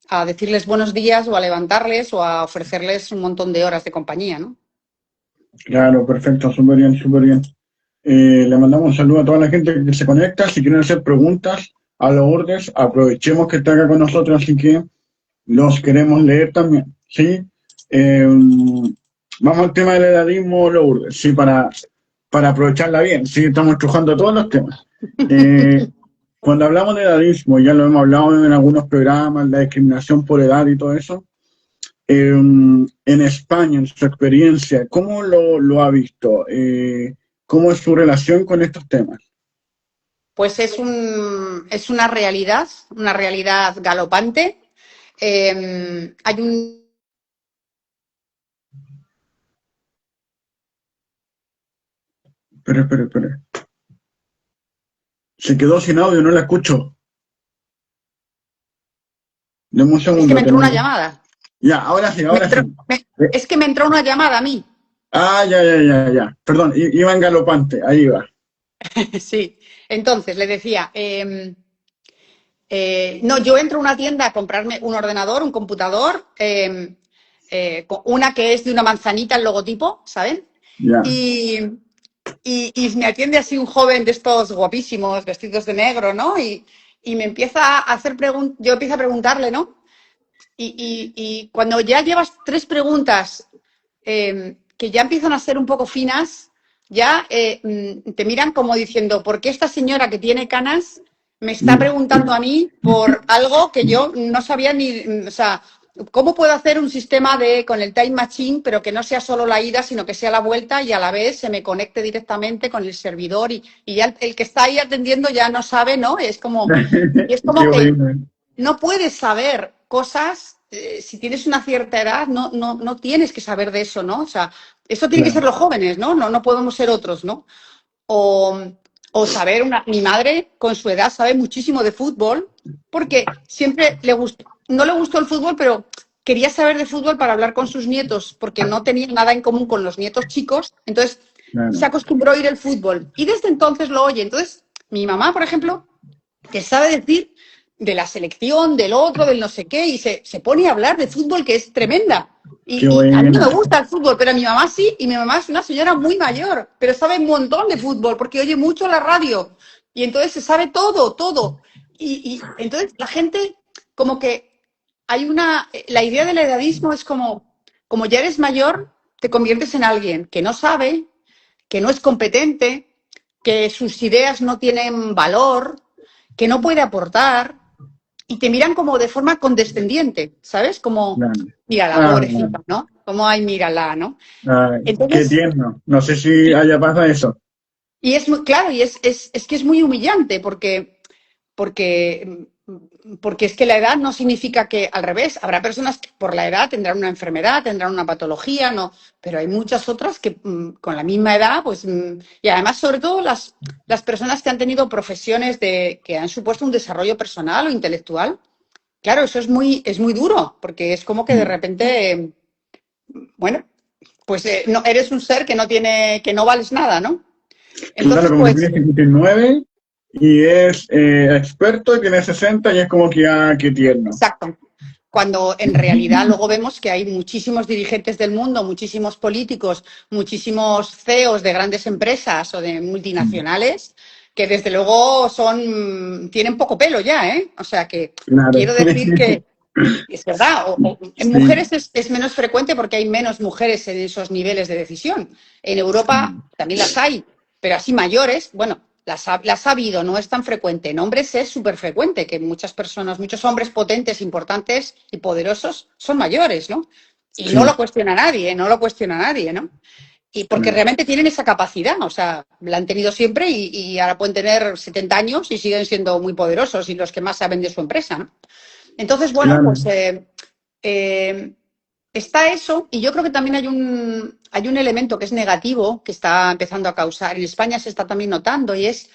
a decirles buenos días o a levantarles o a ofrecerles un montón de horas de compañía, ¿no? claro, perfecto, súper bien, súper bien. Le mandamos un saludo a toda la gente que se conecta. Si quieren hacer preguntas a Lourdes, aprovechemos que está acá con nosotros, así que los queremos leer también, ¿sí? Eh, Vamos al tema del edadismo, Lourdes, sí, para aprovecharla bien, sí, estamos trabajando todos los temas. Eh, Cuando hablamos de edadismo, ya lo hemos hablado en algunos programas, la discriminación por edad y todo eso, en España, en su experiencia, ¿cómo lo ha visto? ¿Cómo es su relación con estos temas? Pues es una realidad galopante. Hay un Espera, espera, espera. Se quedó sin audio, no la escucho. Deme un Es que segundo, me te entró una mando. llamada. Ya, ahora sí, Me ahora sí. entró- es que me entró una llamada a mí. Ya, ya, ya, ya. Perdón, iba en galopante, ahí va. Sí. Entonces, le decía, no, yo entro a una tienda a comprarme un ordenador, un computador, una que es de una manzanita el logotipo, ¿saben? Ya. Y, y me atiende así un joven de estos guapísimos, vestidos de negro, ¿no? Y me empieza a hacer preguntas, yo empiezo a preguntarle, ¿no? Y cuando ya llevas tres preguntas que ya empiezan a ser un poco finas, ya te miran como diciendo, ¿por qué esta señora que tiene canas me está preguntando a mí por algo que yo no sabía ni, o sea, ¿cómo puedo hacer un sistema con el Time Machine, pero que no sea solo la ida, sino que sea la vuelta y a la vez se me conecte directamente con el servidor y ya el que está ahí atendiendo ya no sabe, ¿no? Y es Qué como que bueno. no puedes saber cosas, si tienes una cierta edad, no tienes que saber de eso, ¿no? O sea, eso tiene que ser Claro. los jóvenes, ¿no? No podemos ser otros, ¿no? O, o saber, mi madre con su edad sabe muchísimo de fútbol porque siempre le gustó, no le gustó el fútbol, pero quería saber de fútbol para hablar con sus nietos porque no tenía nada en común con los nietos chicos, entonces se Claro. acostumbró a ir el fútbol y desde entonces lo oye. Entonces, mi mamá, por ejemplo, que sabe decir de la selección, del otro, del no sé qué, y se pone a hablar de fútbol que es tremenda. Qué Y a mí no buena. me gusta el fútbol, pero a mi mamá sí, y mi mamá es una señora muy mayor, pero sabe un montón de fútbol, porque oye mucho la radio, y entonces se sabe todo, todo. Y entonces la gente, como que la idea del edadismo es como como ya eres mayor, te conviertes en alguien que no sabe, que no es competente, que sus ideas no tienen valor, que no puede aportar, y te miran como de forma condescendiente, ¿sabes? Como, claro. mírala, Ah, pobrecita, ¿no? Como, ay, mírala, ¿no? ah, qué Entonces, tierno. No sé si haya pasado eso. y es muy, claro, y es que es muy humillante porque, porque es que la edad no significa que, al revés, habrá personas que por la edad tendrán una enfermedad, tendrán una patología, no, pero hay muchas otras que con la misma edad, pues, y además, sobre todo, las personas que han tenido profesiones que han supuesto un desarrollo personal o intelectual, claro, eso es muy duro, porque es como que de repente, bueno, pues no, eres un ser que no tiene, que no vales nada, ¿no? Claro, Entonces, como que pues, tiene 59 y es experto y tiene 60 y es como que, ah, qué tierno. exacto. Cuando en realidad luego vemos que hay muchísimos dirigentes del mundo, muchísimos políticos, muchísimos CEOs de grandes empresas o de multinacionales que desde luego tienen poco pelo ya, ¿eh? O sea que Claro. quiero decir que es verdad, en Sí. mujeres es menos frecuente porque hay menos mujeres en esos niveles de decisión. En Europa también las hay, pero así mayores, bueno, las ha habido, no es tan frecuente. En hombres es súper frecuente que muchas personas, muchos hombres potentes, importantes y poderosos son mayores, ¿no? Y no lo Sí, cuestiona nadie, no lo cuestiona nadie, ¿no? Y porque claro. realmente tienen esa capacidad, o sea, la han tenido siempre y ahora pueden tener 70 años y siguen siendo muy poderosos y los que más saben de su empresa, ¿no? Entonces, bueno, Claro. pues eh, está eso y yo creo que también hay un elemento que es negativo que está empezando a causar, en España se está también notando y es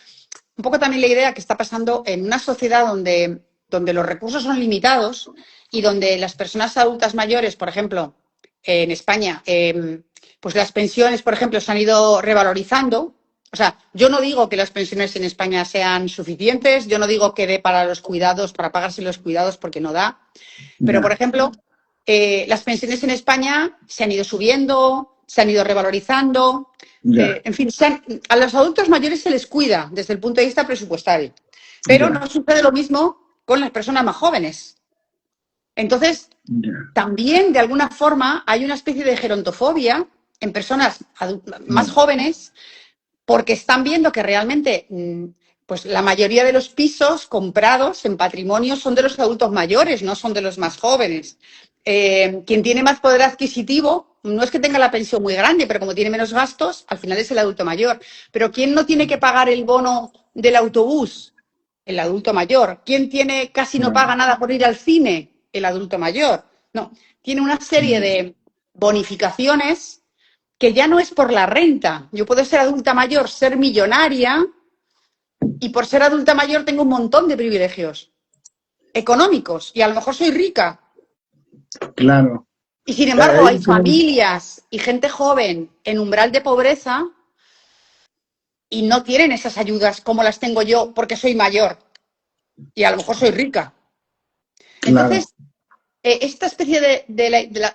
un poco también la idea que está pasando en una sociedad donde los recursos son limitados y donde las personas adultas mayores, por ejemplo, en España, pues las pensiones, por ejemplo, se han ido revalorizando. O sea, yo no digo que las pensiones en España sean suficientes, yo no digo que dé para los cuidados, para pagarse los cuidados, porque no da. Pero, por Ya, ejemplo, las pensiones en España se han ido subiendo, se han ido revalorizando. ya, En fin, a los adultos mayores se les cuida desde el punto de vista presupuestario, pero ya, no sucede lo mismo con las personas más jóvenes. Entonces, ya. también, de alguna forma, hay una especie de gerontofobia en personas más Claro, jóvenes porque están viendo que realmente pues la mayoría de los pisos comprados en patrimonio son de los adultos mayores, no son de los más jóvenes. Quien tiene más poder adquisitivo no es que tenga la pensión muy grande, pero como tiene menos gastos, al final es el adulto mayor. Pero ¿quién no tiene que pagar el bono del autobús? El adulto mayor. ¿Quién tiene casi no claro. paga nada por ir al cine? El adulto mayor. No, tiene una serie Mm, de bonificaciones que ya no es por la renta. Yo puedo ser adulta mayor, ser millonaria y por ser adulta mayor tengo un montón de privilegios económicos y a lo mejor soy rica. claro. Y sin embargo hay Ahí como- familias y gente joven en umbral de pobreza y no tienen esas ayudas como las tengo yo porque soy mayor y a lo mejor soy rica. claro, Entonces, esta especie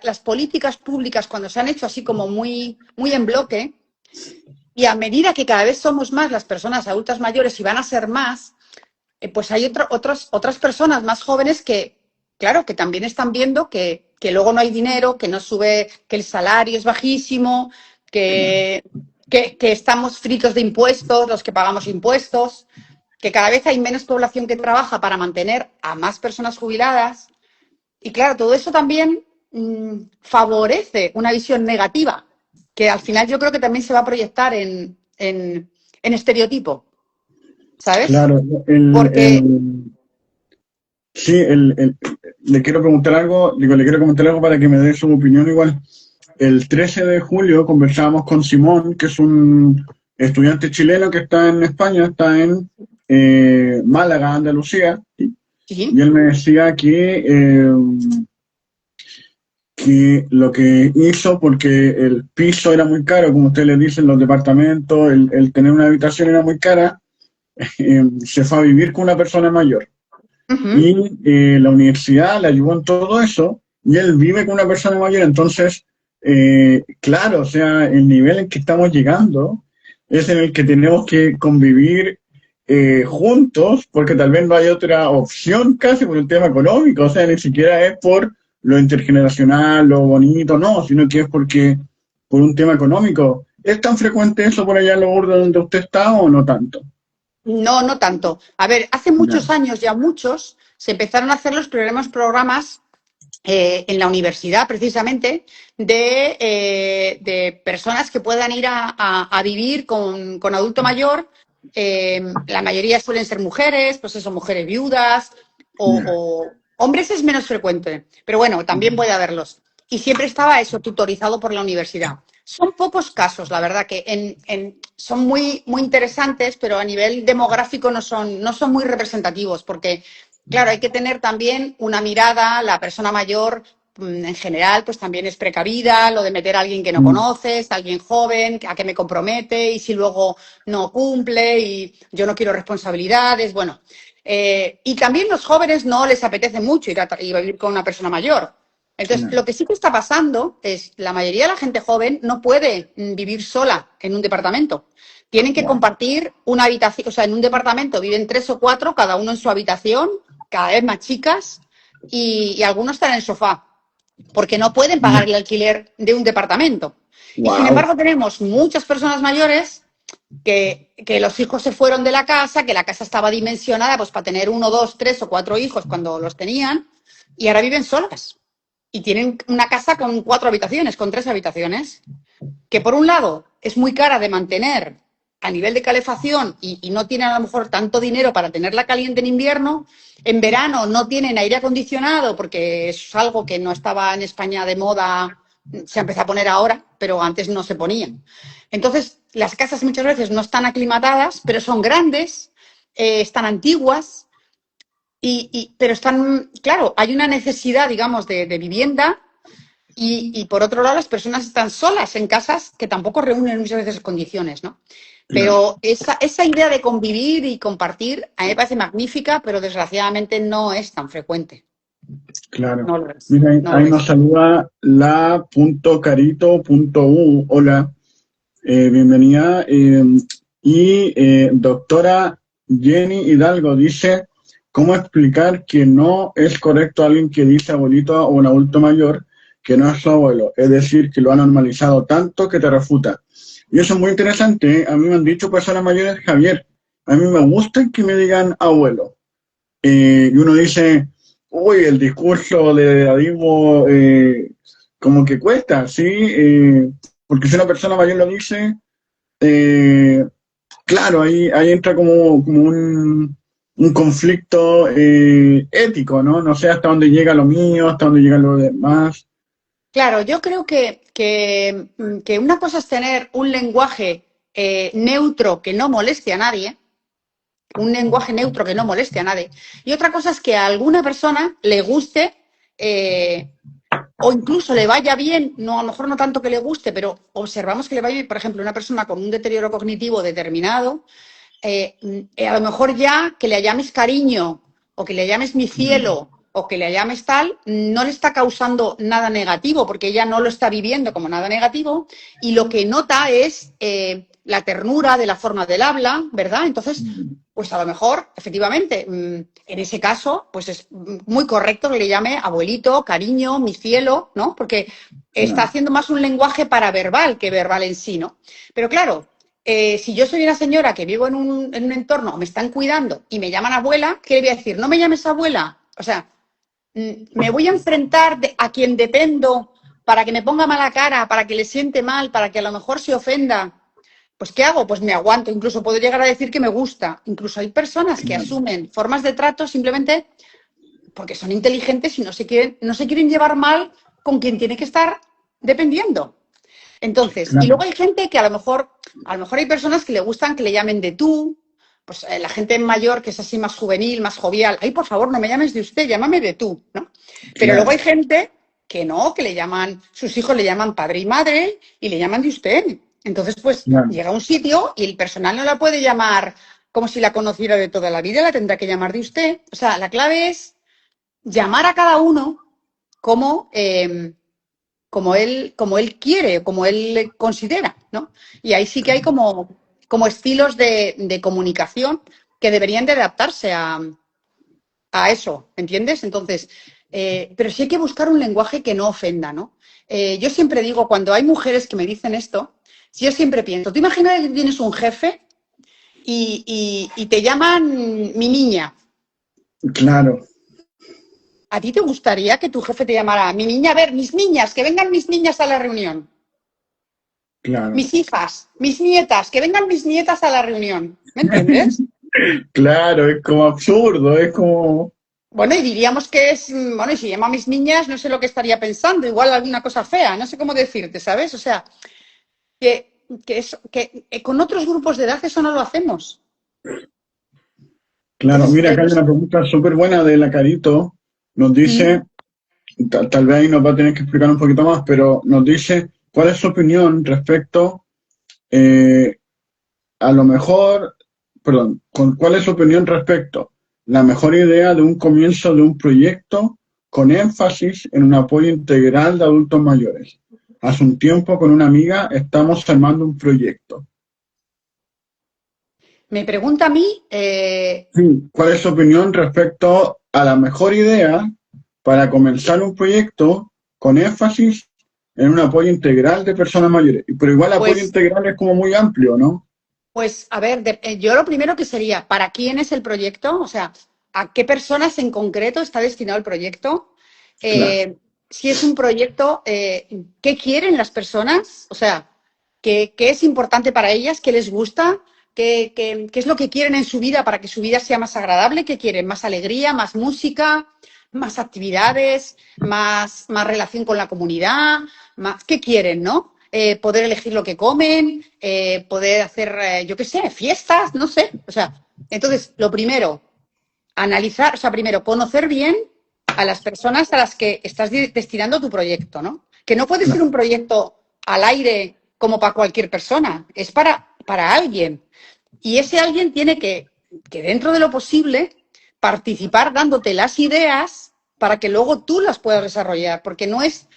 las políticas públicas cuando se han hecho así como muy, muy en bloque, y a medida que cada vez somos más las personas adultas mayores y van a ser más, pues hay otras personas más jóvenes que, claro, que también están viendo que luego no hay dinero, que no sube, que el salario es bajísimo, que, que estamos fritos de impuestos, los que pagamos impuestos, que cada vez hay menos población que trabaja para mantener a más personas jubiladas. Y claro, todo eso también favorece una visión negativa, que al final yo creo que también se va a proyectar en estereotipo, ¿sabes? claro. Porque, Sí, le quiero preguntar algo, digo, le quiero comentar algo para que me dé su opinión igual. El 13 de julio conversábamos con Simón, que es un estudiante chileno que está en España, está en Málaga, Andalucía, y sí, él me decía que lo que hizo, porque el piso era muy caro, como ustedes le dicen, los departamentos, el tener una habitación era muy cara, se fue a vivir con una persona mayor. uh-huh, Y la universidad le ayudó en todo eso, y él vive con una persona mayor, entonces, claro, o sea, el nivel en que estamos llegando es en el que tenemos que convivir juntos, porque tal vez no hay otra opción casi por el tema económico, o sea, ni siquiera es por lo intergeneracional, lo bonito, no, sino que es porque por un tema económico. ¿Es tan frecuente eso por allá en los bordes donde usted está o no tanto? No, no tanto. A ver, hace Ya, muchos años, ya muchos, se empezaron a hacer los primeros programas en la universidad, precisamente, de personas que puedan ir a vivir con adulto mayor. La mayoría suelen ser mujeres, pues eso, mujeres viudas ya, o hombres es menos frecuente, pero bueno, también puede haberlos. Y siempre estaba eso tutorizado por la universidad. Son pocos casos, la verdad, que son muy, muy interesantes, pero a nivel demográfico no son muy representativos, porque claro, hay que tener también una mirada, la persona mayor en general, pues también es precavida, lo de meter a alguien que no mm, conoces, a alguien joven, a que me compromete y si luego no cumple y yo no quiero responsabilidades, bueno. Y también los jóvenes no les apetece mucho ir a vivir con una persona mayor. Entonces, ya, lo que sí que está pasando es la mayoría de la gente joven no puede vivir sola en un departamento. Tienen que wow, compartir una habitación, o sea, en un departamento viven 3 o 4, cada uno en su habitación, cada vez más chicas, y algunos están en el sofá, porque no pueden pagar el alquiler de un departamento. Y sin wow, embargo, tenemos muchas personas mayores que los hijos se fueron de la casa, que la casa estaba dimensionada pues para tener 1, 2, 3 o 4 hijos cuando los tenían, y ahora viven solas. Y tienen una casa con 4 habitaciones, con 3 habitaciones, que por un lado es muy cara de mantener a nivel de calefacción y no tienen a lo mejor tanto dinero para tenerla caliente en invierno, en verano no tienen aire acondicionado porque es algo que no estaba en España de moda, se empezó a poner ahora, pero antes no se ponían. Entonces, las casas muchas veces no están aclimatadas, pero son grandes, están antiguas, pero están, claro, hay una necesidad, digamos, de vivienda y por otro lado, las personas están solas en casas que tampoco reúnen muchas veces condiciones, ¿no? claro, Pero esa idea de convivir y compartir a mí me parece magnífica, pero desgraciadamente no es tan frecuente. claro. No lo es. Mira, No lo ahí nos es. saluda la.carito.u. Hola, bienvenida. Y doctora Jenny Hidalgo dice, ¿cómo explicar que no es correcto alguien que dice abuelito o un adulto mayor que no es su abuelo? Es decir, que lo ha normalizado tanto que te refuta. Y eso es muy interesante, ¿eh? A mí me han dicho personas mayores, Javier, a mí me gusta que me digan abuelo. Y uno dice, uy, el discurso de dadismo como que cuesta, ¿sí? Porque si una persona mayor lo dice, eh, claro, ahí entra como un conflicto ético, ¿no? No sé hasta dónde llega lo mío, hasta dónde llega lo demás. Claro, yo creo que una cosa es tener un lenguaje neutro que no moleste a nadie, un lenguaje neutro que no moleste a nadie, y otra cosa es que a alguna persona le guste eh, o incluso le vaya bien, no, a lo mejor no tanto que le guste, pero observamos que le vaya bien, por ejemplo, una persona con un deterioro cognitivo determinado, a lo mejor ya que le llames cariño o que le llames mi cielo o que le llames tal, no le está causando nada negativo porque ella no lo está viviendo como nada negativo y lo que nota es la ternura de la forma del habla, ¿verdad? Entonces, pues a lo mejor, efectivamente, en ese caso, pues es muy correcto que le llame abuelito, cariño, mi cielo, ¿no? Porque está Claro, haciendo más un lenguaje paraverbal que verbal en sí, ¿no? Pero claro, si yo soy una señora que vivo en un entorno, me están cuidando y me llaman abuela, ¿qué le voy a decir? No me llames abuela. O sea, me voy a enfrentar a quien dependo para que me ponga mala cara, para que le siente mal, para que a lo mejor se ofenda. Pues ¿qué hago? Pues me aguanto. Incluso puedo llegar a decir que me gusta. Incluso hay personas que claro, asumen formas de trato simplemente porque son inteligentes y no se quieren llevar mal con quien tiene que estar dependiendo. Entonces, y luego claro, hay gente que a lo mejor hay personas que le gustan que le llamen de tú, pues la gente mayor que es así más juvenil, más jovial, ay, por favor, no me llames de usted, llámame de tú, ¿no? Pero luego hay claro, gente que no, que le llaman, sus hijos le llaman padre y madre y le llaman de usted. Entonces, pues claro, llega a un sitio y el personal no la puede llamar como si la conociera de toda la vida, la tendrá que llamar de usted. O sea, la clave es llamar a cada uno como, como él quiere, como él considera, ¿no? Y ahí sí que hay como estilos de comunicación que deberían de adaptarse a eso, ¿entiendes? Entonces, pero sí hay que buscar un lenguaje que no ofenda, ¿no? Yo siempre digo, cuando hay mujeres que me dicen esto, yo siempre pienso, tú imaginas que tienes un jefe y te llaman mi niña. Claro, ¿A ti te gustaría que tu jefe te llamara mi niña? A ver, mis niñas, que vengan mis niñas a la reunión. claro. Mis hijas, mis nietas, que vengan mis nietas a la reunión. ¿Me entiendes? Claro, es como absurdo, es como... Bueno, y diríamos que es, bueno, y si llama a mis niñas, no sé lo que estaría pensando, igual alguna cosa fea, no sé cómo decirte, ¿sabes? O sea, que con otros grupos de edad eso no lo hacemos. Claro, Entonces, mira, acá hay una pregunta súper buena de la Carito. Nos mm, dice, tal vez ahí nos va a tener que explicar un poquito más, pero nos dice, ¿cuál es su opinión respecto eh, a lo mejor, perdón, cuál es su opinión respecto la mejor idea de un comienzo de un proyecto con énfasis en un apoyo integral de adultos mayores? Hace un tiempo con una amiga estamos armando un proyecto. me pregunta a mí, Sí, ¿cuál es su opinión respecto a la mejor idea para comenzar un proyecto con énfasis en un apoyo integral de personas mayores? Pero igual apoyo pues, integral es como muy amplio, ¿no? pues, a ver, yo lo primero que sería, ¿para quién es el proyecto? O sea, ¿a qué personas en concreto está destinado el proyecto? Claro. Si es un proyecto, ¿qué quieren las personas? O sea, ¿qué es importante para ellas? ¿Qué les gusta? ¿Qué es lo que quieren en su vida para que su vida sea más agradable? ¿Qué quieren? ¿Más alegría, más música, más actividades, más relación con la comunidad? ¿Qué quieren, no? Poder elegir lo que comen, poder hacer, yo qué sé, fiestas, no sé. O sea, entonces, lo primero, analizar, o sea, primero, conocer bien a las personas a las que estás destinando tu proyecto, ¿no? Que no puede ser Claro. un proyecto al aire como para cualquier persona, es para alguien. Y ese alguien tiene que, dentro de lo posible, participar dándote las ideas para que luego tú las puedas desarrollar, porque no es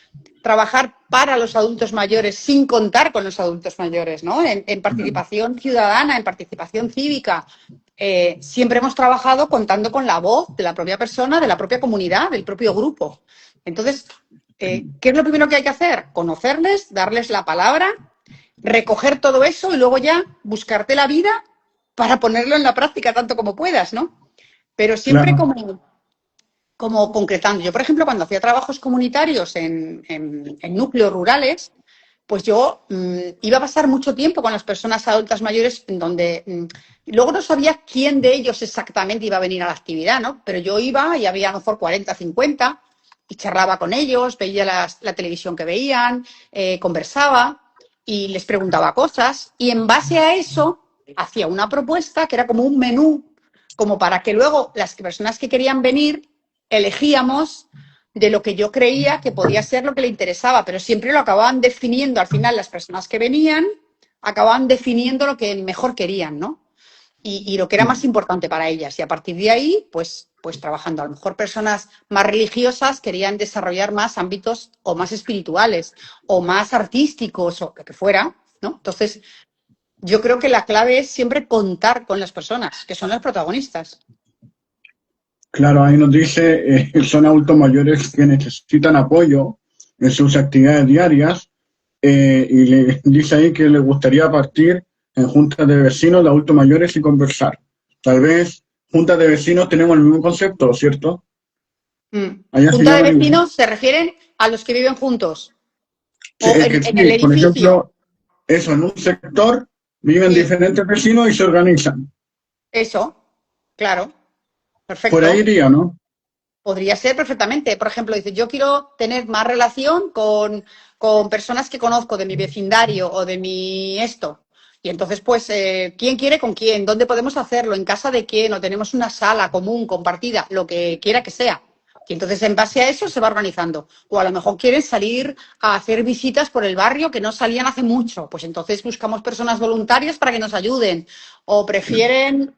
trabajar para los adultos mayores sin contar con los adultos mayores, ¿no? En participación ciudadana, en participación cívica. Siempre hemos trabajado contando con la voz de la propia persona, de la propia comunidad, del propio grupo. Entonces, ¿qué es lo primero que hay que hacer? Conocerles, darles la palabra, recoger todo eso y luego ya buscarte la vida para ponerlo en la práctica tanto como puedas, ¿no? Pero siempre Claro. como concretando. Yo, por ejemplo, cuando hacía trabajos comunitarios en núcleos rurales, pues yo iba a pasar mucho tiempo con las personas adultas mayores en donde luego no sabía quién de ellos exactamente iba a venir a la actividad, ¿no? Pero yo iba y había a lo mejor 40, 50 y charlaba con ellos, veía la televisión que veían, conversaba y les preguntaba cosas y en base a eso hacía una propuesta que era como un menú, como para que luego las personas que querían venir elegíamos de lo que yo creía que podía ser lo que le interesaba, pero siempre lo acababan definiendo, al final las personas que venían acababan definiendo lo que mejor querían, ¿no? Y lo que era más importante para ellas. Y a partir de ahí, pues trabajando. A lo mejor personas más religiosas querían desarrollar más ámbitos o más espirituales o más artísticos o lo que fuera, ¿no? Entonces, yo creo que la clave es siempre contar con las personas, que son las protagonistas. Claro, ahí nos dice, son adultos mayores que necesitan apoyo en sus actividades diarias y le dice ahí que le gustaría partir en juntas de vecinos de adultos mayores y conversar. Tal vez juntas de vecinos tenemos el mismo concepto, ¿cierto? Allá se Junta de llaman igual. vecinos se refieren a los que viven juntos Sí, o es que en el sí, por edificio. ejemplo, eso, en un sector viven Sí, diferentes vecinos y se organizan. eso, claro, Por ahí perfecto. iría, ¿no? Podría ser perfectamente. Por ejemplo, dice, yo quiero tener más relación con personas que conozco de mi vecindario o de mi esto. Y entonces, pues, ¿quién quiere con quién? ¿Dónde podemos hacerlo? ¿En casa de quién? ¿O tenemos una sala común, compartida? Lo que quiera que sea. Y entonces, en base a eso, se va organizando. O a lo mejor quieren salir a hacer visitas por el barrio que no salían hace mucho. Pues entonces buscamos personas voluntarias para que nos ayuden. O prefieren,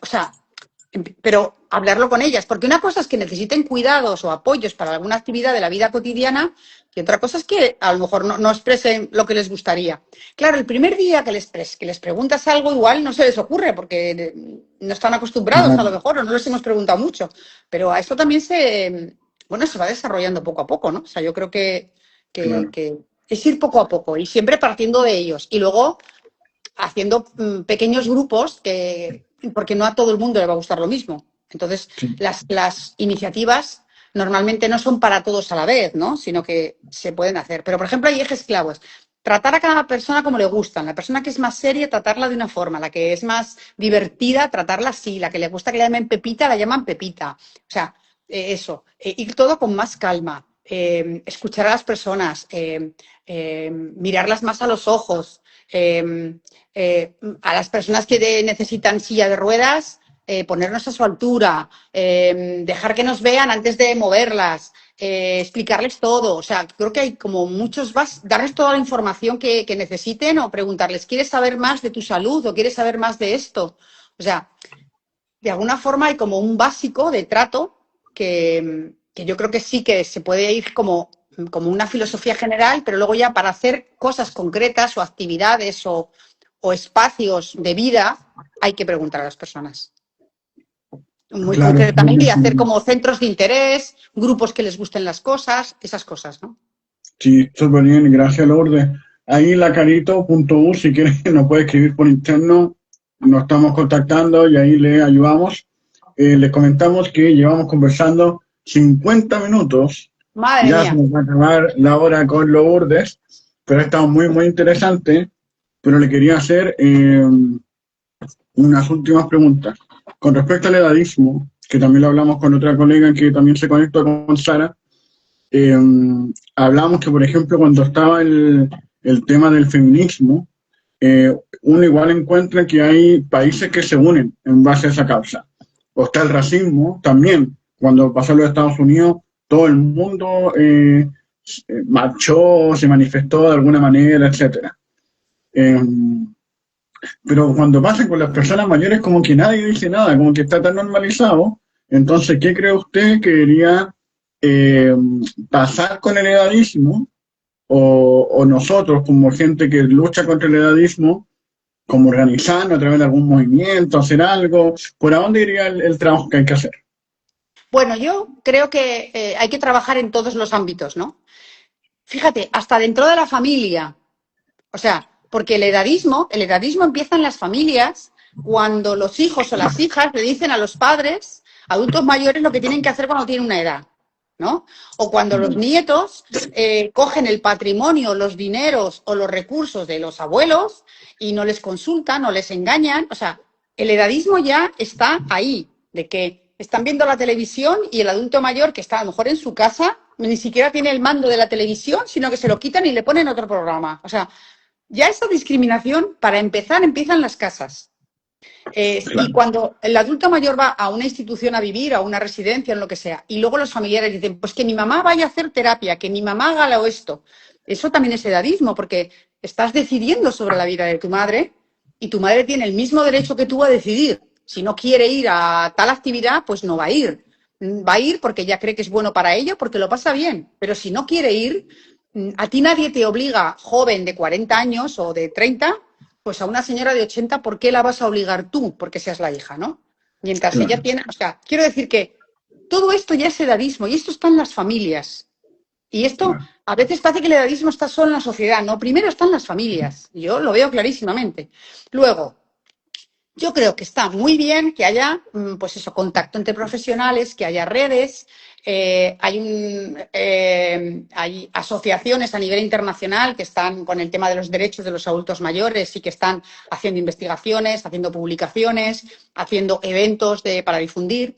o sea, pero hablarlo con ellas, porque una cosa es que necesiten cuidados o apoyos para alguna actividad de la vida cotidiana y otra cosa es que a lo mejor no expresen lo que les gustaría. Claro, el primer día que les preguntas algo igual no se les ocurre porque no están acostumbrados a lo Claro, mejor o no les hemos preguntado mucho, pero a esto también se va desarrollando poco a poco, ¿no? O sea, yo creo claro. que es ir poco a poco y siempre partiendo de ellos y luego haciendo pequeños grupos porque no a todo el mundo le va a gustar lo mismo. Entonces, Sí, las iniciativas normalmente no son para todos a la vez, ¿no? Sino que se pueden hacer. Pero, por ejemplo, hay ejes claves. Tratar a cada persona como le gustan. La persona que es más seria, tratarla de una forma. La que es más divertida, tratarla así. La que le gusta que le llamen Pepita, la llaman Pepita. O sea, eso. Ir todo con más calma. Escuchar a las personas. Mirarlas más a los ojos. Eh, a las personas que necesitan silla de ruedas, ponernos a su altura, dejar que nos vean antes de moverlas, explicarles todo. O sea, creo que hay como muchos darles toda la información que necesiten o preguntarles, ¿quieres saber más de tu salud o quieres saber más de esto? O sea, de alguna forma hay como un básico de trato que yo creo que sí que se puede ir como una filosofía general, pero luego ya para hacer cosas concretas o actividades o espacios de vida hay que preguntar a las personas. Muy claro, creo concretamente que y hacer sí. como centros de interés, grupos que les gusten las cosas, esas cosas, ¿no? Sí, súper bien, gracias Lourdes. Ahí la carito.u, si quieres, nos puede escribir por interno, nos estamos contactando y ahí le ayudamos. Les comentamos que llevamos conversando 50 minutos, Madre ya se mía. nos va a acabar la hora con Lourdes, pero ha estado muy, muy interesante. Pero le quería hacer unas últimas preguntas. Con respecto al edadismo, que también lo hablamos con otra colega que también se conectó con Sara, eh, hablamos que, por ejemplo, cuando estaba el tema del feminismo, uno igual encuentra que hay países que se unen en base a esa causa. O está el racismo también. Cuando pasó en los Estados Unidos, todo el mundo marchó, se manifestó de alguna manera, etcétera. Eh, pero cuando pasa con las personas mayores, como que nadie dice nada, como que está tan normalizado. Entonces, ¿qué cree usted que debería eh, pasar con el edadismo? O nosotros, como gente que lucha contra el edadismo, como organizarnos a través de algún movimiento, hacer algo, ¿por a dónde iría el trabajo que hay que hacer? Bueno, yo creo que hay que trabajar en todos los ámbitos, ¿no? Fíjate, hasta dentro de la familia. O sea, porque el edadismo empieza en las familias cuando los hijos o las hijas le dicen a los padres, adultos mayores, lo que tienen que hacer cuando tienen una edad, ¿no? O cuando los nietos cogen el patrimonio, los dineros o los recursos de los abuelos y no les consultan, no les engañan. O sea, el edadismo ya está ahí, de que están viendo la televisión y el adulto mayor que está a lo mejor en su casa ni siquiera tiene el mando de la televisión, sino que se lo quitan y le ponen otro programa. O sea, ya esa discriminación, para empezar, empieza en las casas. Y Claro, cuando el adulto mayor va a una institución a vivir, a una residencia, en lo que sea, y luego los familiares dicen, pues que mi mamá vaya a hacer terapia, que mi mamá haga lo esto. Eso también es edadismo, porque estás decidiendo sobre la vida de tu madre y tu madre tiene el mismo derecho que tú a decidir. Si no quiere ir a tal actividad, pues no va a ir. Va a ir porque ya cree que es bueno para ella, porque lo pasa bien. Pero si no quiere ir, a ti nadie te obliga, joven de 40 años o de 30, pues a una señora de 80, ¿por qué la vas a obligar tú? Porque seas la hija, ¿no? Mientras ella claro, tiene, o sea, quiero decir que todo esto ya es edadismo y esto está en las familias. Y esto claro. a veces parece que el edadismo está solo en la sociedad, no, primero están las familias. Yo lo veo clarísimamente. Luego, yo creo que está muy bien que haya, pues eso, contacto entre profesionales, que haya redes, hay asociaciones a nivel internacional que están con el tema de los derechos de los adultos mayores y que están haciendo investigaciones, haciendo publicaciones, haciendo eventos para difundir.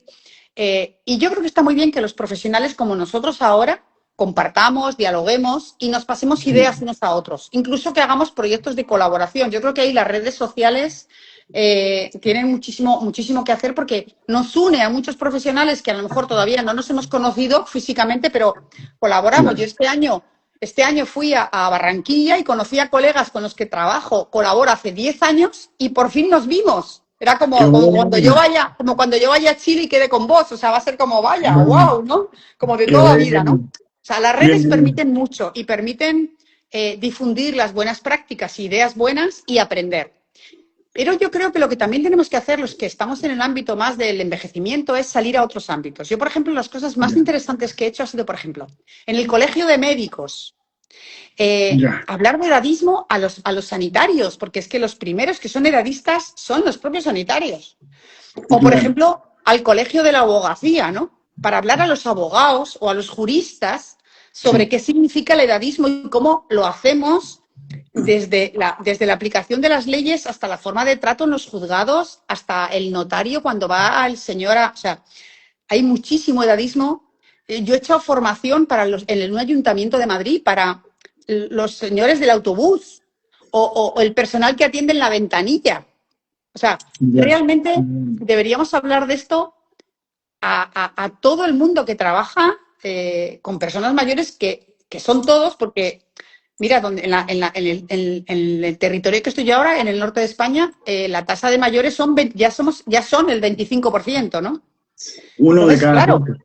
Y yo creo que está muy bien que los profesionales como nosotros ahora compartamos, dialoguemos y nos pasemos Sí, ideas unos a otros, incluso que hagamos proyectos de colaboración. Yo creo que ahí las redes sociales tienen muchísimo, muchísimo que hacer porque nos une a muchos profesionales que a lo mejor todavía no nos hemos conocido físicamente, pero colaboramos. Yo claro, este año fui a Barranquilla y conocí a colegas con los que trabajo, colaboro hace 10 años y por fin nos vimos. Era qué bueno, como cuando yo vaya a Chile y quede con vos, o sea, va a ser como vaya, wow, ¿no? Como de qué toda la vida, ¿no? bueno, O sea, las bien, redes bien. permiten mucho y permiten difundir las buenas prácticas, ideas buenas y aprender. Pero yo creo que lo que también tenemos que hacer los que estamos en el ámbito más del envejecimiento es salir a otros ámbitos. Yo, por ejemplo, las cosas más Ya, interesantes que he hecho ha sido, por ejemplo, en el colegio de médicos, ya, hablar de edadismo a los sanitarios, porque es que los primeros que son edadistas son los propios sanitarios. O, por claro, ejemplo, al colegio de la abogacía, ¿no? Para hablar a los abogados o a los juristas sobre sí, qué significa el edadismo y cómo lo hacemos desde la aplicación de las leyes hasta la forma de trato en los juzgados, hasta el notario cuando va al señor. O sea, hay muchísimo edadismo. Yo he hecho formación en un ayuntamiento de Madrid para los señores del autobús o el personal que atiende en la ventanilla. O sea, ya. realmente deberíamos hablar de esto a todo el mundo que trabaja con personas mayores, que son todos, porque, mira, en el territorio que estoy yo ahora, en el norte de España, la tasa de mayores ya son el 25%, ¿no? Uno de Entonces, cada claro, cuatro.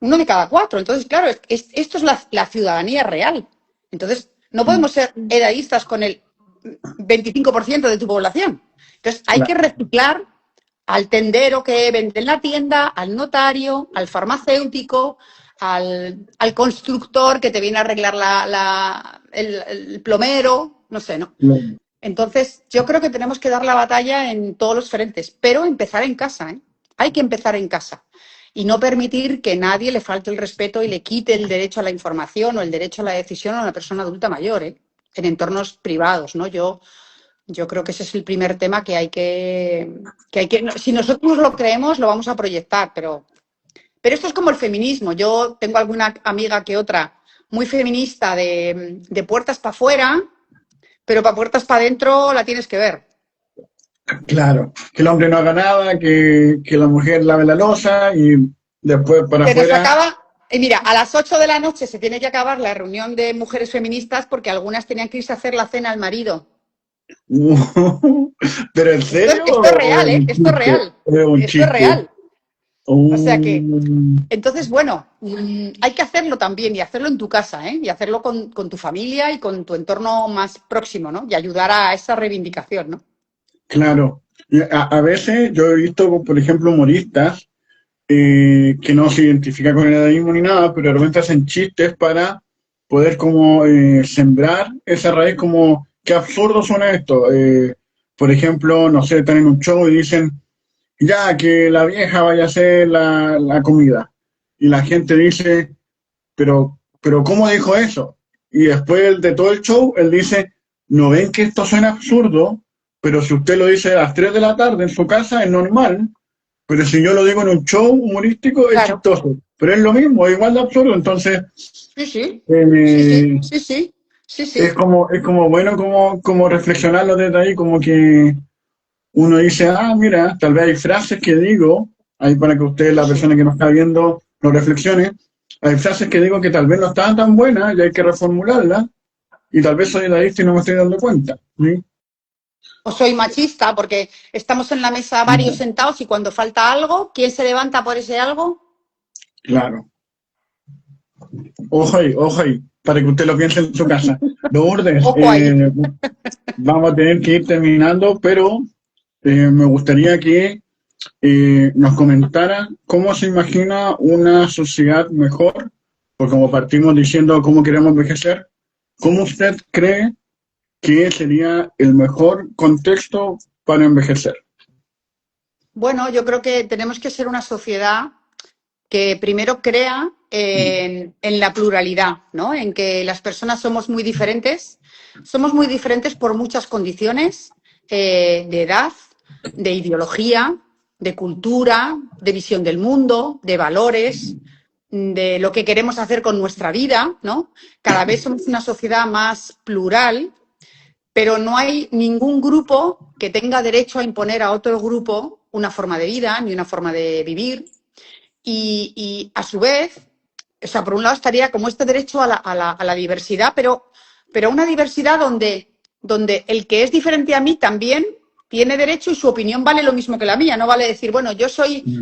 uno de cada cuatro. Entonces, claro, esto es la ciudadanía real. Entonces, no Sí, podemos ser edadistas con el 25% de tu población. Entonces, hay que claro, reciclar al tendero que vende en la tienda, al notario, al farmacéutico, al constructor que te viene a arreglar el plomero, no sé, ¿no? claro. Entonces, yo creo que tenemos que dar la batalla en todos los frentes, pero empezar en casa, ¿eh? Hay que empezar en casa y no permitir que nadie le falte el respeto y le quite el derecho a la información o el derecho a la decisión a una persona adulta mayor, ¿eh? En entornos privados, ¿no? Yo creo que ese es el primer tema si nosotros lo creemos, lo vamos a proyectar, pero esto es como el feminismo. Yo tengo alguna amiga que otra muy feminista de puertas para afuera, pero para puertas para adentro la tienes que ver. Claro, que el hombre no haga nada, que la mujer lave la loza y después para Se nos afuera. acaba, y mira, a las 8 de la noche se tiene que acabar la reunión de mujeres feministas porque algunas tenían que irse a hacer la cena al marido. ¿Pero en serio Esto es o es real, ¿eh? un Esto es chiste? real. ¿O es un Esto es chiste? real. O sea que, Mm, entonces, bueno, hay que hacerlo también y hacerlo en tu casa, ¿eh? Y hacerlo con tu familia y con tu entorno más próximo, ¿no? Y ayudar a esa reivindicación, ¿no? claro. Y a veces yo he visto, por ejemplo, humoristas que no se identifican con el edadismo ni nada, pero de repente hacen chistes para poder como sembrar esa raíz como, qué absurdo suena esto. Por ejemplo, no sé, están en un show y dicen, ya que la vieja vaya a hacer la comida. Y la gente dice, pero ¿cómo dijo eso? Y después de todo el show, él dice, ¿no ven que esto suena absurdo? Pero si usted lo dice a las 3 de la tarde en su casa es normal, pero si yo lo digo en un show humorístico es Claro. chistoso. Pero es lo mismo, es igual de absurdo. Entonces, Sí, sí. Sí, sí. eh, Sí, sí. Sí, es sí. como, es como bueno como reflexionarlo desde ahí, como que uno dice, ah, mira, tal vez hay frases que digo, ahí para que usted, Sí, la sí. persona que nos está viendo, lo reflexione, hay frases que digo que tal vez no estaban tan buenas y hay que reformularlas, y tal vez soy laísta y no me estoy dando cuenta. ¿Sí? O soy machista porque estamos en la mesa varios sentados y cuando falta algo, ¿quién se levanta por ese algo? Claro. Ojo ahí, para que usted lo piense en su casa. Lourdes, Ojo ahí. vamos a tener que ir terminando, pero me gustaría que nos comentara cómo se imagina una sociedad mejor, porque como partimos diciendo cómo queremos envejecer, ¿cómo usted cree que sería el mejor contexto para envejecer? Bueno, yo creo que tenemos que ser una sociedad que primero crea en la pluralidad, ¿no? En que las personas somos muy diferentes por muchas condiciones de edad, de ideología, de cultura, de visión del mundo, de valores, de lo que queremos hacer con nuestra vida, ¿no? Cada vez somos una sociedad más plural, pero no hay ningún grupo que tenga derecho a imponer a otro grupo una forma de vida ni una forma de vivir y a su vez, o sea, por un lado estaría como este derecho a la diversidad, pero una diversidad donde el que es diferente a mí también tiene derecho y su opinión vale lo mismo que la mía. No vale decir, bueno,